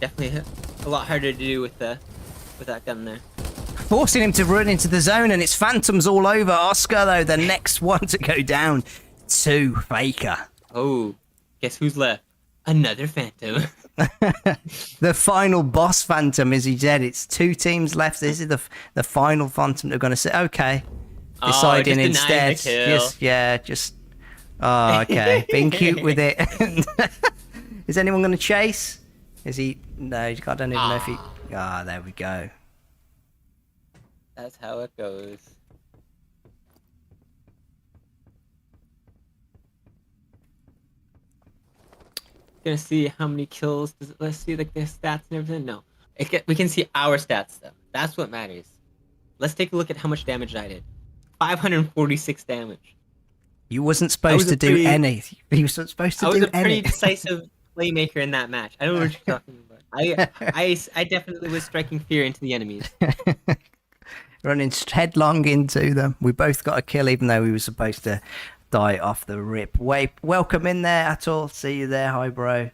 definitely a lot harder to do with that gun there. Forcing him to run into the zone, and it's Phantoms all over. Oscar, though, the next one to go down to Faker. Oh, guess who's left? Another Phantom. The final boss Phantom, as he said. It's 2 teams left. This is the final Phantom they're going to say, okay. Deciding instead. Just. Oh, okay. Being cute with it. Is anyone going to chase? Is he? No, I don't even know if he. Ah, there we go. That's how it goes. Gonna see how many kills. Let's see like their stats and everything. No, we can see our stats though. That's what matters. Let's take a look at how much damage I did. 546 damage. You wasn't supposed to do any. You wasn't supposed to do any. I was a pretty decisive playmaker in that match. I don't know what you're talking about. I definitely was striking fear into the enemies. Running headlong into them. We both got a kill, even though we were supposed to die off the rip. Welcome in there, Atul. See you there. Hi, bro.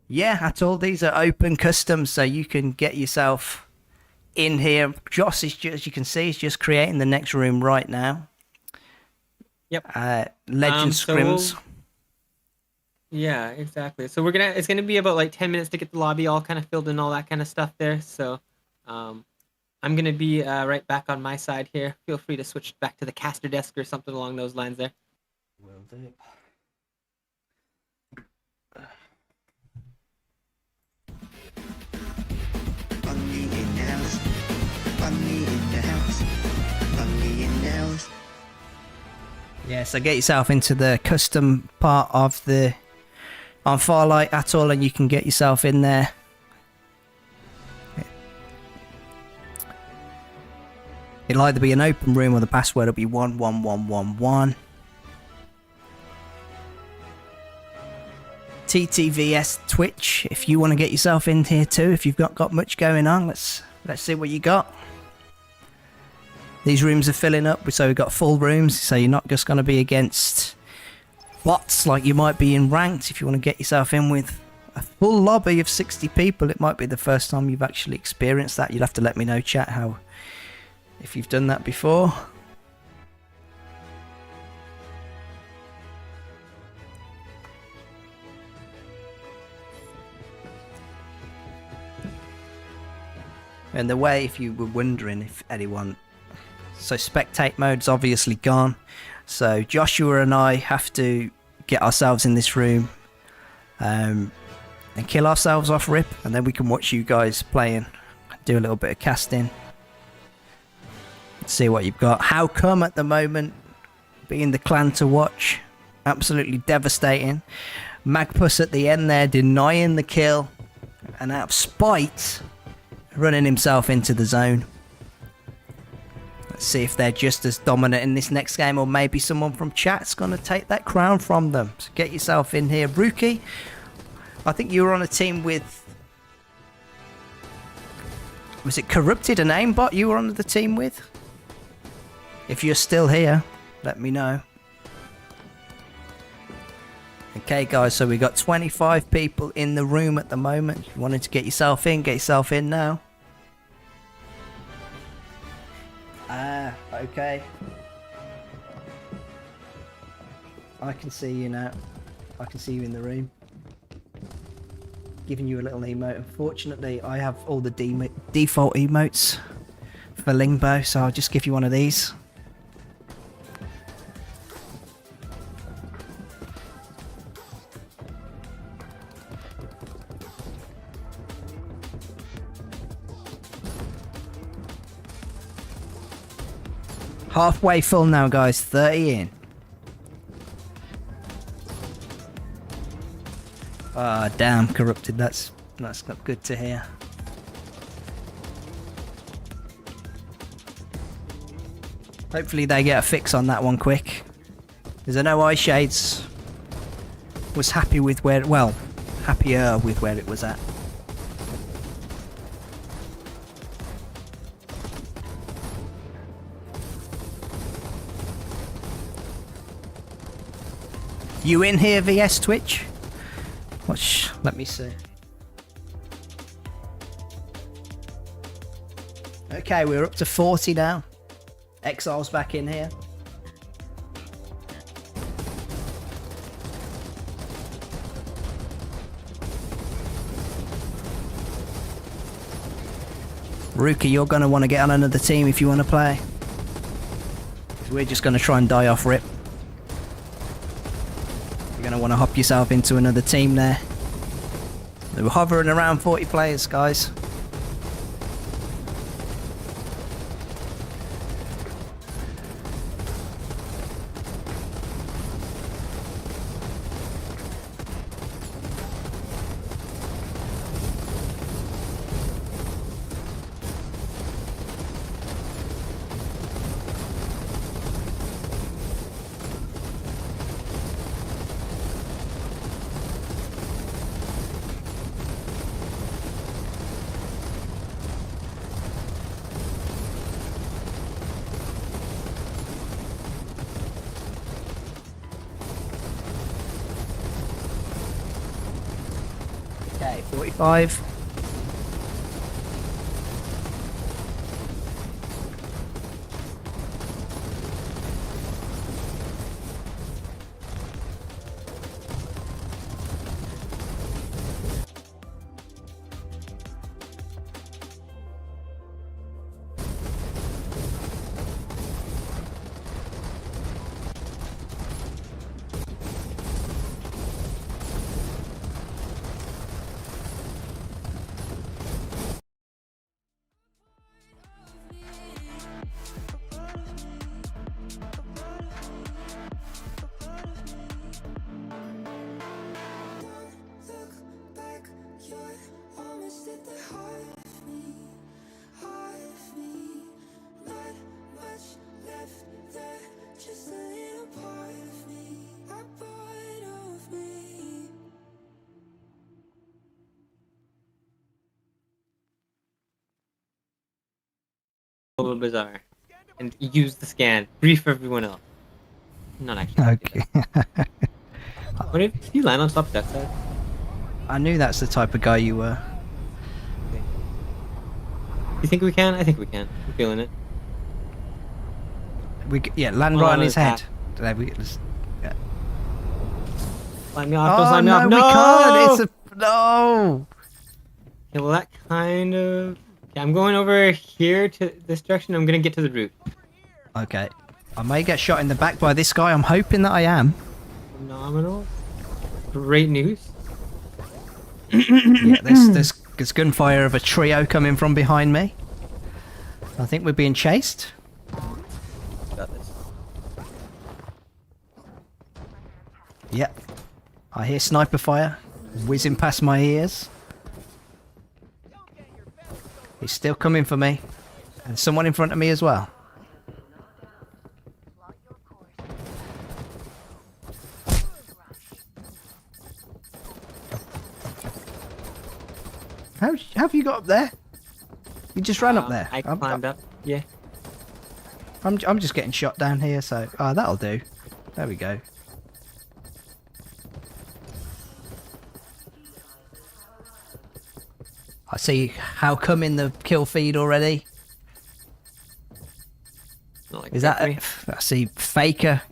Yeah, Atul, these are open customs, so you can get yourself in here. Josh is just, as you can see, is just creating the next room right now. Yep. Legend scrims. Yeah, exactly. So it's gonna be about like 10 minutes to get the lobby all kind of filled and all that kind of stuff there. So I'm gonna be right back on my side here. Feel free to switch back to the caster desk or something along those lines there. Will do. Yeah, so get yourself into the custom part of the on Farlight at all, and you can get yourself in there. It'll either be an open room or the password will be 11111. TTVS Twitch, if you want to get yourself in here too, if you've got much going on, let's see what you got. These rooms are filling up, so we've got full rooms, so you're not just going to be against bots like you might be in ranked. If you want to get yourself in with a full lobby of 60 people, it might be the first time you've actually experienced that. You'll have to let me know, chat, how if you've done that before. And the way, if you were wondering if anyone, so spectate mode's obviously gone, so Joshua and I have to get ourselves in this room and kill ourselves off rip, and then we can watch you guys playing, do a little bit of casting, see what you've got. How come at the moment being the clan to watch? Absolutely devastating. Magpus at the end there denying the kill, and out of spite running himself into the zone. Let's see if they're just as dominant in this next game, or maybe someone from chat's going to take that crown from them. So get yourself in here. Rookie, I think you were on a team with... Was it Corrupted and Aimbot you were on the team with? If you're still here, let me know. Okay guys, so we got 25 people in the room at the moment. If you wanted to get yourself in now. Okay. I can see you now. I can see you in the room. Giving you a little emote. Unfortunately, I have all the default emotes for Lingbo, so I'll just give you one of these. Halfway full now, guys. 30 in. Ah, damn, Corrupted. That's not good to hear. Hopefully they get a fix on that one quick. Because I know Eye Shades was happy with where, well, happier with where it was at. You in here, VS Twitch? Watch, let me see. Okay, we're up to 40 now. Exile's back in here. Rookie, you're going to want to get on another team if you want to play. We're just going to try and die off rip. You're going to want to hop yourself into another team there. We're hovering around 40 players, guys. Okay, 45. Nova Bazaar and use the scan. Brief everyone else. Not actually. Okay. What if you land on top that side? I knew that's the type of guy you were. You think we can? I think we can. I'm feeling it. Land Oh, right on no, his it's head. There we go. Yeah. Slime me off. Don't Oh slime me no, off. we No! can't. It's a no. Okay, well, that kind of... Okay, I'm going over here to this direction. I'm going to get to the root. Okay. I may get shot in the back by this guy. I'm hoping that I am. Phenomenal. Great news. Yeah, there's gunfire of a trio coming from behind me. I think we're being chased. Got this. Yep. I hear sniper fire whizzing past my ears. He's still coming for me. And someone in front of me as well. How have you got up there? You just ran up there. I climbed up. Yeah. I'm just getting shot down here, so... Oh, that'll do. There we go. I see how come in the kill feed already. Not like Is that... victory. I see Faker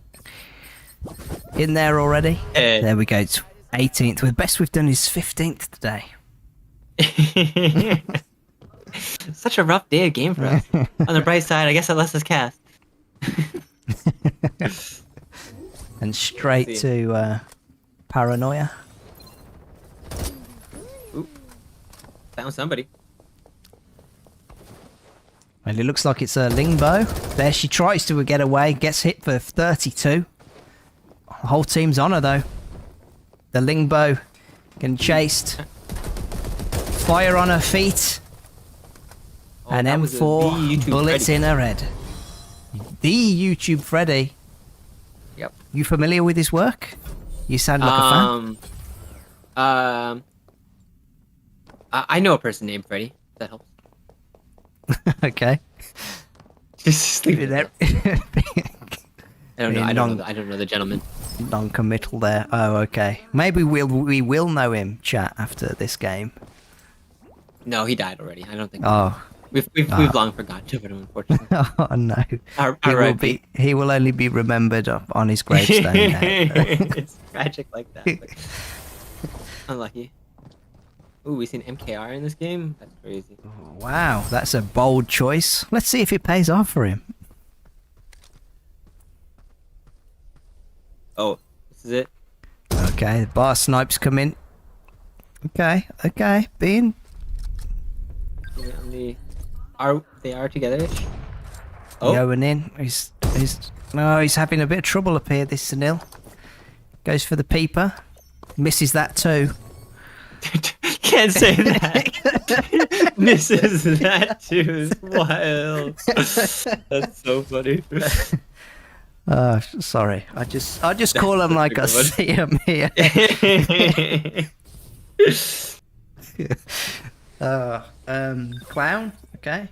in there already. There we go. It's 18th. The best we've done is 15th today. Such a rough day of game for us. On the bright side, I guess it lets us cast. And straight to paranoia. Oop. Found somebody. Well, it looks like it's a Lingbo. There she tries to get away, gets hit for 32. The whole team's on her though. The Lingbo getting chased. Fire on her feet. Oh, And that was the M4 YouTube bullets Freddy. in her head. The YouTube Freddy. Yep. You familiar with his work? You sound like I know a person named Freddy. That helps. a fan. Okay. Just leave it there. There- I don't know. Being I don't know the gentleman. Non-committal there. Oh, okay. Maybe we will know him, chat, after this game. No, he died already. I don't think. Oh. We've long forgotten about him, unfortunately. Oh no. R.I.P. He will only be remembered up on his gravestone now. It's tragic like that. But unlucky. Ooh, we seen MKR in this game? That's crazy. Wow, that's a bold choice. Let's see if it pays off for him. Oh, this is it. Okay, the bar snipes come in. Okay, being... They are together. Oh, Going in. He's having a bit of trouble up here, this Sunil. Goes for the peeper. Misses that too. can't say that. Misses that too. It's wild. That's so funny. Sorry. I just call him like I see him here. Clown. Okay.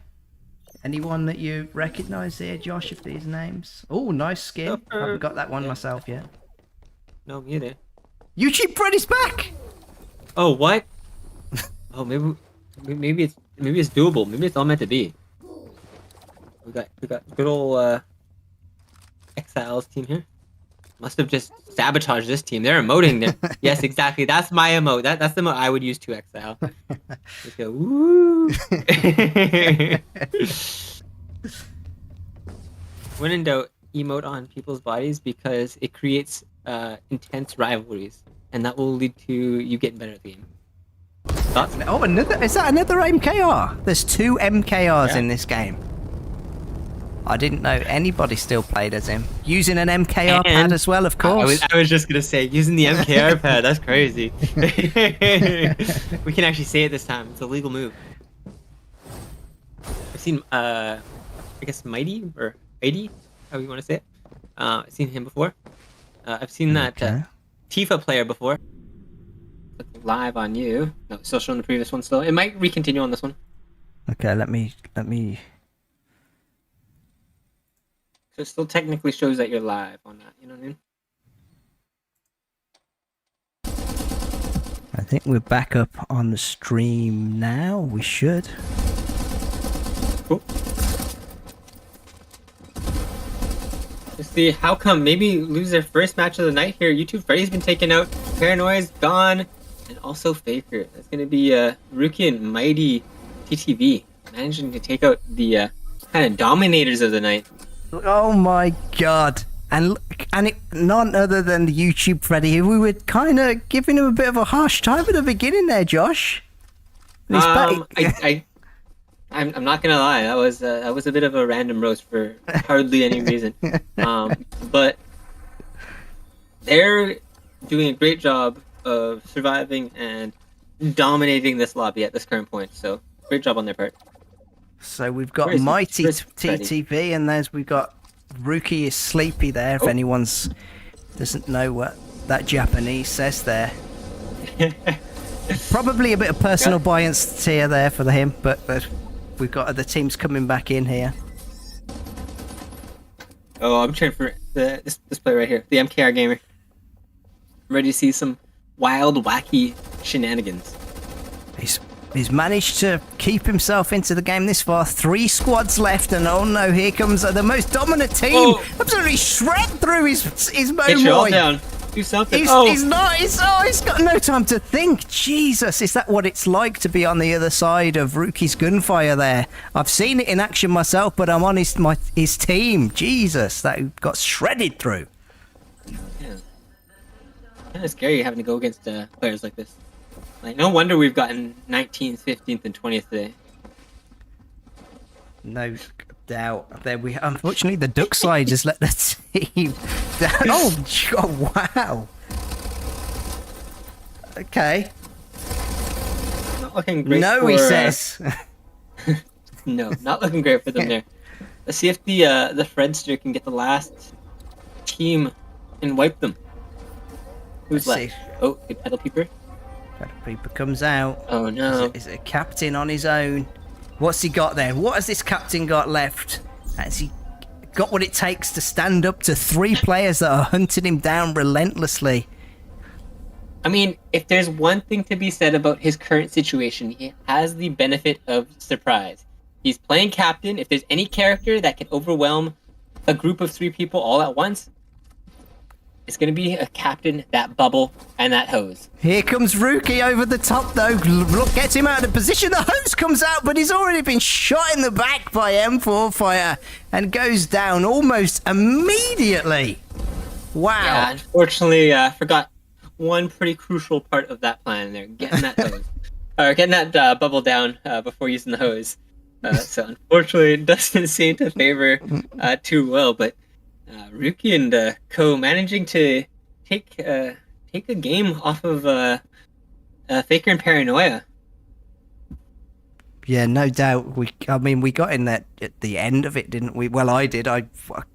Anyone that you recognise there, Josh, if these names? Oh, nice skin. I haven't got that one myself yet. No, me either. YouTube Freddy's back! Oh, what? Oh, maybe it's doable. Maybe it's all meant to be. We got good old Exiles team here. Must have just sabotaged this team. They're emoting there. Yes, exactly. That's my emote. That's the emote I would use to Exile. Just go, woo! When in doubt, emote on people's bodies because it creates intense rivalries, and that will lead to you getting better at the game. Thoughts? Oh, is that another MKR? There's 2 MKRs Yeah. in this game. I didn't know anybody still played as him. Using an MKR pad And as well, of course. I was just gonna say using the MKR pad. That's crazy. We can actually say it this time. It's a legal move. I've seen I guess Mighty or Mighty, how you want to say it. I've seen him before. I've seen that Okay. Tifa player before. Live on you. No, still showing the previous one. Still, it might recontinue on this one. Okay, let me. So it still technically shows that you're live on that. You know what I mean? I think we're back up on the stream now. We should. Cool. Let's see, how come maybe lose their first match of the night here? YouTube Freddy's been taken out, Paranoia's gone, and also Faker. That's going to be Rookie and Mighty TTV managing to take out the kind of dominators of the night. Oh my god. And it, none other than the YouTube Freddy, who we were kind of giving him a bit of a harsh time at the beginning there, Josh. And he's back. I'm not gonna lie, that was a bit of a random roast for hardly any reason. But they're doing a great job of surviving and dominating this lobby at this current point. So great job on their part. So we've got Mighty TTV, and we've got Rookie is sleepy there. If anyone's doesn't know what that Japanese says there. Probably a bit of personal bias here there for him, but we've got other teams coming back in here. Oh, I'm cheering for this player right here, the MKR gamer. Ready to see some wild, wacky shenanigans. He's managed to keep himself into the game this far. 3 squads left, and oh no, here comes the most dominant team. Oh. Absolutely shred through his Get you all down. Do something. He's got no time to think. Jesus, is that what it's like to be on the other side of Rookie's gunfire there? I've seen it in action myself, but I'm on his team. Jesus, that got shredded through. Yeah. Kind of scary having to go against players like this. Like, no wonder we've gotten 19th, 15th, and 20th today. No doubt. There we. Unfortunately, the duck side just let the team down. Oh, wow. Okay. Not looking great. No, for, he says. No, not looking great for them there. Let's see if the Fredster can get the last team and wipe them. Who's Let's left? see. Oh, good pedal peeper. Peeper comes out. Oh no. Is it a captain on his own? What's he got there? What has this captain got left? Has he got what it takes to stand up to 3 players that are hunting him down relentlessly? I mean, if there's one thing to be said about his current situation, he has the benefit of surprise. He's playing captain. If there's any character that can overwhelm a group of 3 people all at once, it's going to be a captain, that bubble, and that hose. Here comes Rookie over the top, though. Look, gets him out of position. The hose comes out, but he's already been shot in the back by M4 Fire and goes down almost immediately. Wow. Yeah, unfortunately, I forgot one pretty crucial part of that plan there. Getting that hose. Or getting that bubble down before using the hose. So unfortunately, it doesn't seem to favor too well, but Rookie and Co managing to take a game off of Faker and Paranoia. Yeah, no doubt. We got in that at the end of it, didn't we? Well, I did.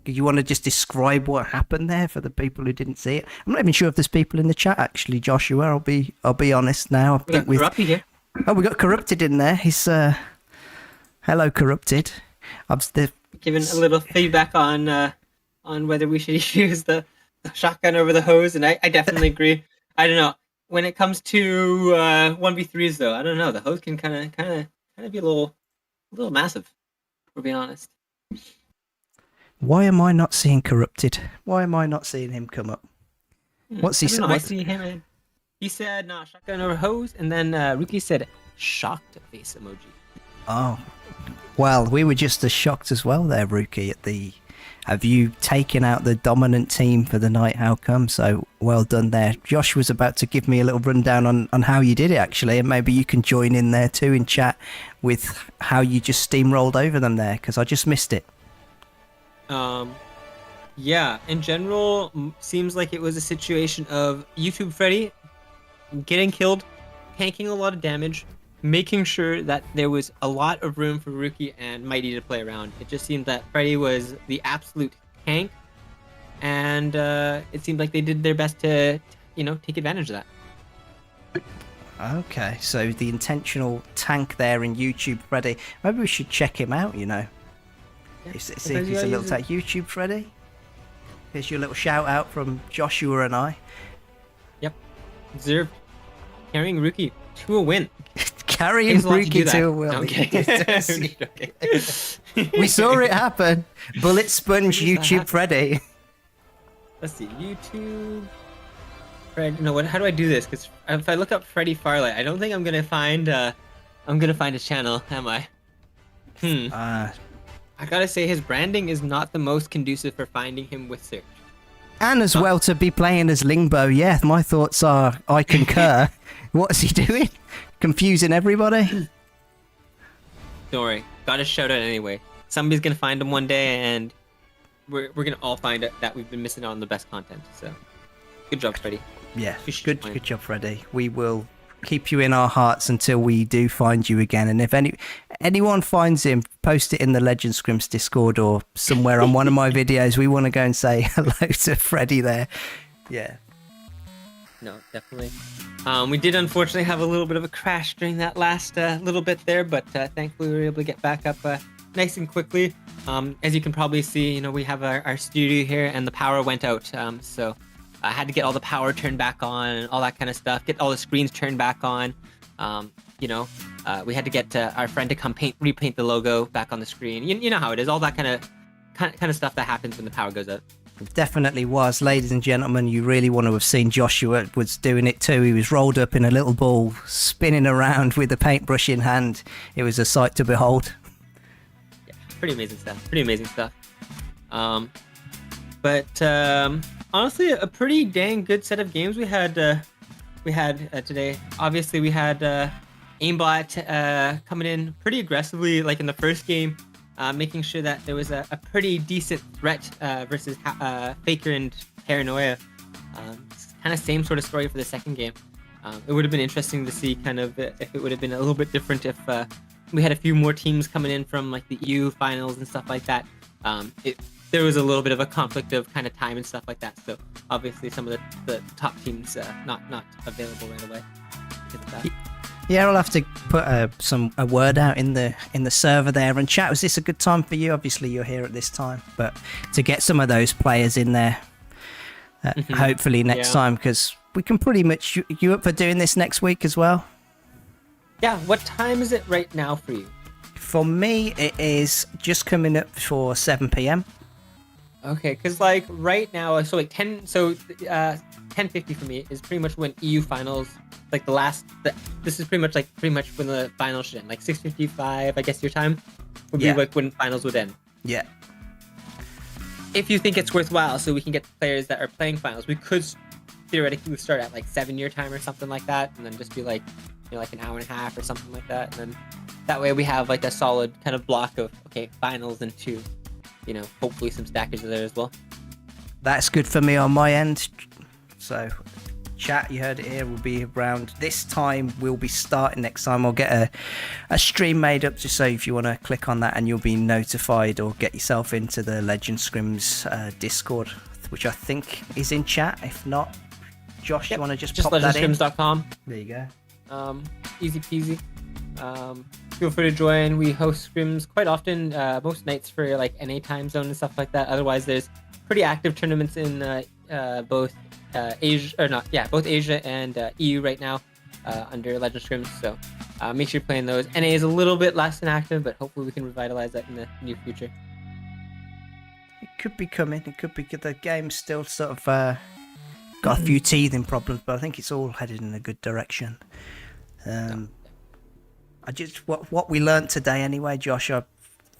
You want to just describe what happened there for the people who didn't see it? I'm not even sure if there's people in the chat actually, Joshua. I'll be honest now. I think we got Corrupted here. Oh, we got Corrupted in there. He's hello, Corrupted. Giving a little feedback on whether we should use the shotgun over the hose, and I definitely agree. I don't know. When it comes to 1v3s, though, I don't know. The hose can kind of be a little massive. If we're being honest. Why am I not seeing Corrupted? Why am I not seeing him come up? What's he saying? I see him. And he said, "Nah, shotgun over hose," and then Rookie said, "Shocked face emoji." Oh, well, we were just as shocked as well there, Rookie. Have you taken out the dominant team for the night? How come? So well done there. Josh was about to give me a little rundown on how you did it, actually, and maybe you can join in there too in chat with how you just steamrolled over them there, because I just missed it. Yeah, in general, seems like it was a situation of YouTube Freddy getting killed, tanking a lot of damage, making sure that there was a lot of room for Rookie and Mighty to play around. It just seemed that Freddy was the absolute tank, and it seemed like they did their best to, take advantage of that. Okay, so the intentional tank there in YouTube Freddy. Maybe we should check him out, Yeah. See if Sometimes you he's a gotta little use it. tag. YouTube, Freddy. Here's your little shout out from Joshua and I. Yep. Deserved. Carrying Rookie to a win. Carrying Takes a lot to do Rookie that. to a No, will. I'm kidding. I'm joking. We saw it happen. Bullet Sponge, We saw it YouTube, happen. Freddy. Let's see. YouTube. Fred. No, what? How do I do this? Because if I look up Freddy Farlight, I don't think I'm gonna find. I'm gonna find his channel. Am I? I gotta say his branding is not the most conducive for finding him with search. And as well to be playing as Lingbo. Yeah, my thoughts are I concur. What's he doing? Confusing everybody? Don't worry. Got a shout out anyway. Somebody's gonna find him one day, and we're gonna all find out that we've been missing out on the best content. So, good job, Freddy. Yeah, You should good find good job, Freddy. We will keep you in our hearts until we do find you again. And if anyone finds him, post it in the Legend Scrims Discord or somewhere on one of my videos. We want to go and say hello to Freddy there. Yeah. No, definitely. We did unfortunately have a little bit of a crash during that last little bit there, but thankfully we were able to get back up nice and quickly. As you can probably see, we have our studio here, and the power went out. So I had to get all the power turned back on and all that kind of stuff. Get all the screens turned back on. We had to get our friend to come repaint the logo back on the screen. You know how it is. All that kind of stuff that happens when the power goes out. It definitely was. Ladies and gentlemen, you really want to have seen Joshua was doing it too. He was rolled up in a little ball, spinning around with a paintbrush in hand. It was a sight to behold. Yeah, pretty amazing stuff. But honestly, a pretty dang good set of games we had today. Obviously, we had aimbot coming in pretty aggressively, like in the first game, making sure that there was a pretty decent threat versus Faker and Paranoia. Kind of same sort of story for the second game. It would have been interesting to see kind of if it would have been a little bit different if we had a few more teams coming in from like the EU finals and stuff like that. There was a little bit of a conflict of kind of time and stuff like that. So obviously some of the top teams not available right away. Yeah, I'll have to put a word out in the server there and chat. Was this a good time for you? Obviously, you're here at this time, but to get some of those players in there, hopefully next time, because we can pretty much. You up for doing this next week as well? Yeah. What time is it right now for you? For me, it is just coming up for 7 p.m. Okay, because like right now, so like 10:50 for me is pretty much when EU finals, like this is pretty much when the finals should end. Like 6:55, I guess your time would be like when finals would end. Yeah. If you think it's worthwhile, so we can get the players that are playing finals, we could theoretically start at like 7 your time or something like that, and then just be like, like an hour and a half or something like that, and then that way we have like a solid kind of block of finals and 2. Hopefully some stackage there as well. That's good for me on my end. So, chat, you heard it here. We'll be around this time. We'll be starting next time. I'll get a stream made up just so if you want to click on that and you'll be notified, or get yourself into the Legend Scrims Discord, which I think is in chat. If not, Josh, you want to just pop that in? legendscrims.com. There you go. Easy peasy. Feel free to join. We host scrims quite often, most nights for like NA time zone and stuff like that. Otherwise, there's pretty active tournaments in both both Asia and EU right now under Legend Scrims. So make sure you're playing those. NA is a little bit less than active, but hopefully we can revitalize that in the near future. It could be coming. It could be good. The game's still sort of got a few teething problems, but I think it's all headed in a good direction. I just what we learnt today anyway, Josh.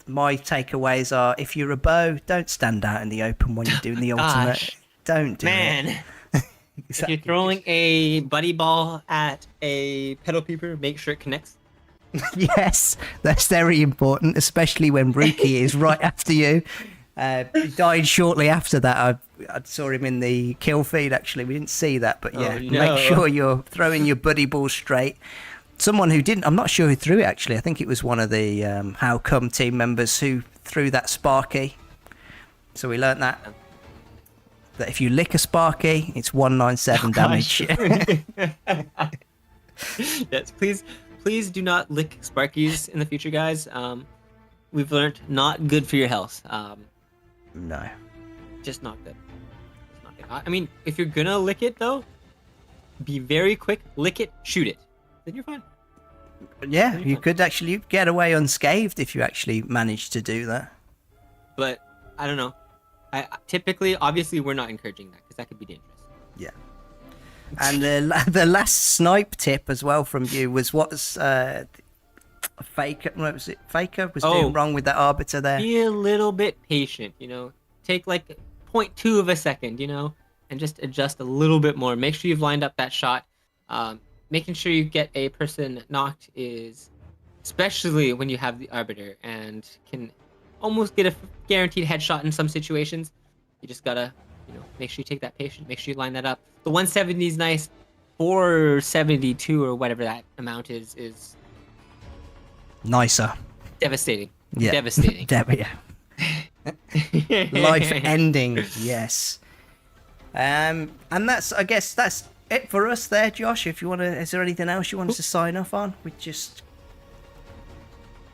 My takeaways are: if you're a bow, don't stand out in the open when you're doing the ultimate. Gosh. Don't do it. Man, if you're throwing a buddy ball at a pedal peeper, make sure it connects. Yes, that's very important, especially when Rookie is right after you. He died shortly after that. I saw him in the kill feed, actually. We didn't see that, but yeah, Oh, no. Make sure you're throwing your buddy ball straight. Someone who didn't, I'm not sure who threw it, actually. I think it was one of the How Come team members who threw that Sparky. So we learnt that if you lick a Sparky, it's 197 damage. Yes, please do not lick Sparkies in the future, guys. we've learned not good for your health. No. Just not good. Just not good. I mean, if you're gonna lick it though, be very quick. Lick it, shoot it. Then you're fine. Yeah, you could actually get away unscathed if you actually managed to do that. But I don't know. I typically, obviously, we're not encouraging that because that could be dangerous. Yeah. And the last snipe tip as well from you was what's Faker? What was it? Faker was doing wrong with that arbiter there. Be a little bit patient, Take like 0.2 of a second, and just adjust a little bit more. Make sure you've lined up that shot. Making sure you get a person knocked is, especially when you have the arbiter and can almost get a guaranteed headshot in some situations. You just gotta, make sure you take that patient. Make sure you line that up. The 170 is nice. 472 or whatever that amount is nicer. devastating. Yeah. Devastating. Yeah. Life ending. Yes. And I guess that's it for us there, Josh. If you want to, is there anything else you want us to sign off on? We just.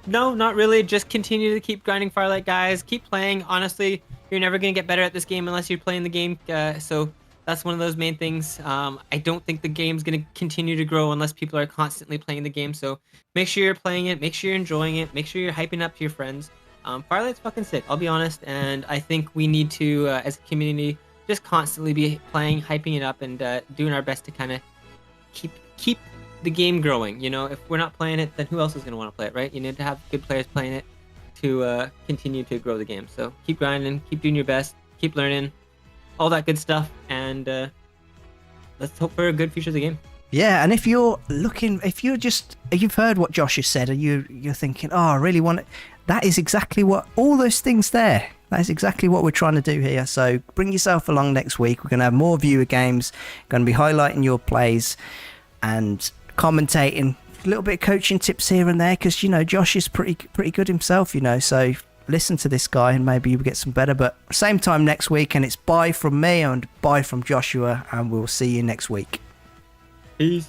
No, not really. Just continue to keep grinding Farlight, guys. Keep playing. Honestly, you're never going to get better at this game unless you're playing the game. So that's one of those main things. I don't think the game's going to continue to grow unless people are constantly playing the game. So make sure you're playing it. Make sure you're enjoying it. Make sure you're hyping up to your friends. Farlight's fucking sick, I'll be honest. And I think we need to, as a community, just constantly be playing, hyping it up, and doing our best to kind of keep the game growing. If we're not playing it, then who else is going to want to play it, right? You need to have good players playing it to continue to grow the game. So keep grinding, keep doing your best, keep learning, all that good stuff, and let's hope for a good future of the game. Yeah, and if you're you've heard what Josh has said, and you're thinking, oh, I really want it. That is exactly what all those things there. That is exactly what we're trying to do here. So bring yourself along next week. We're going to have more viewer games. Going to be highlighting your plays and commentating. A little bit of coaching tips here and there because Josh is pretty good himself. So listen to this guy and maybe you'll get some better. But same time next week, and it's bye from me and bye from Joshua, and we'll see you next week. Peace.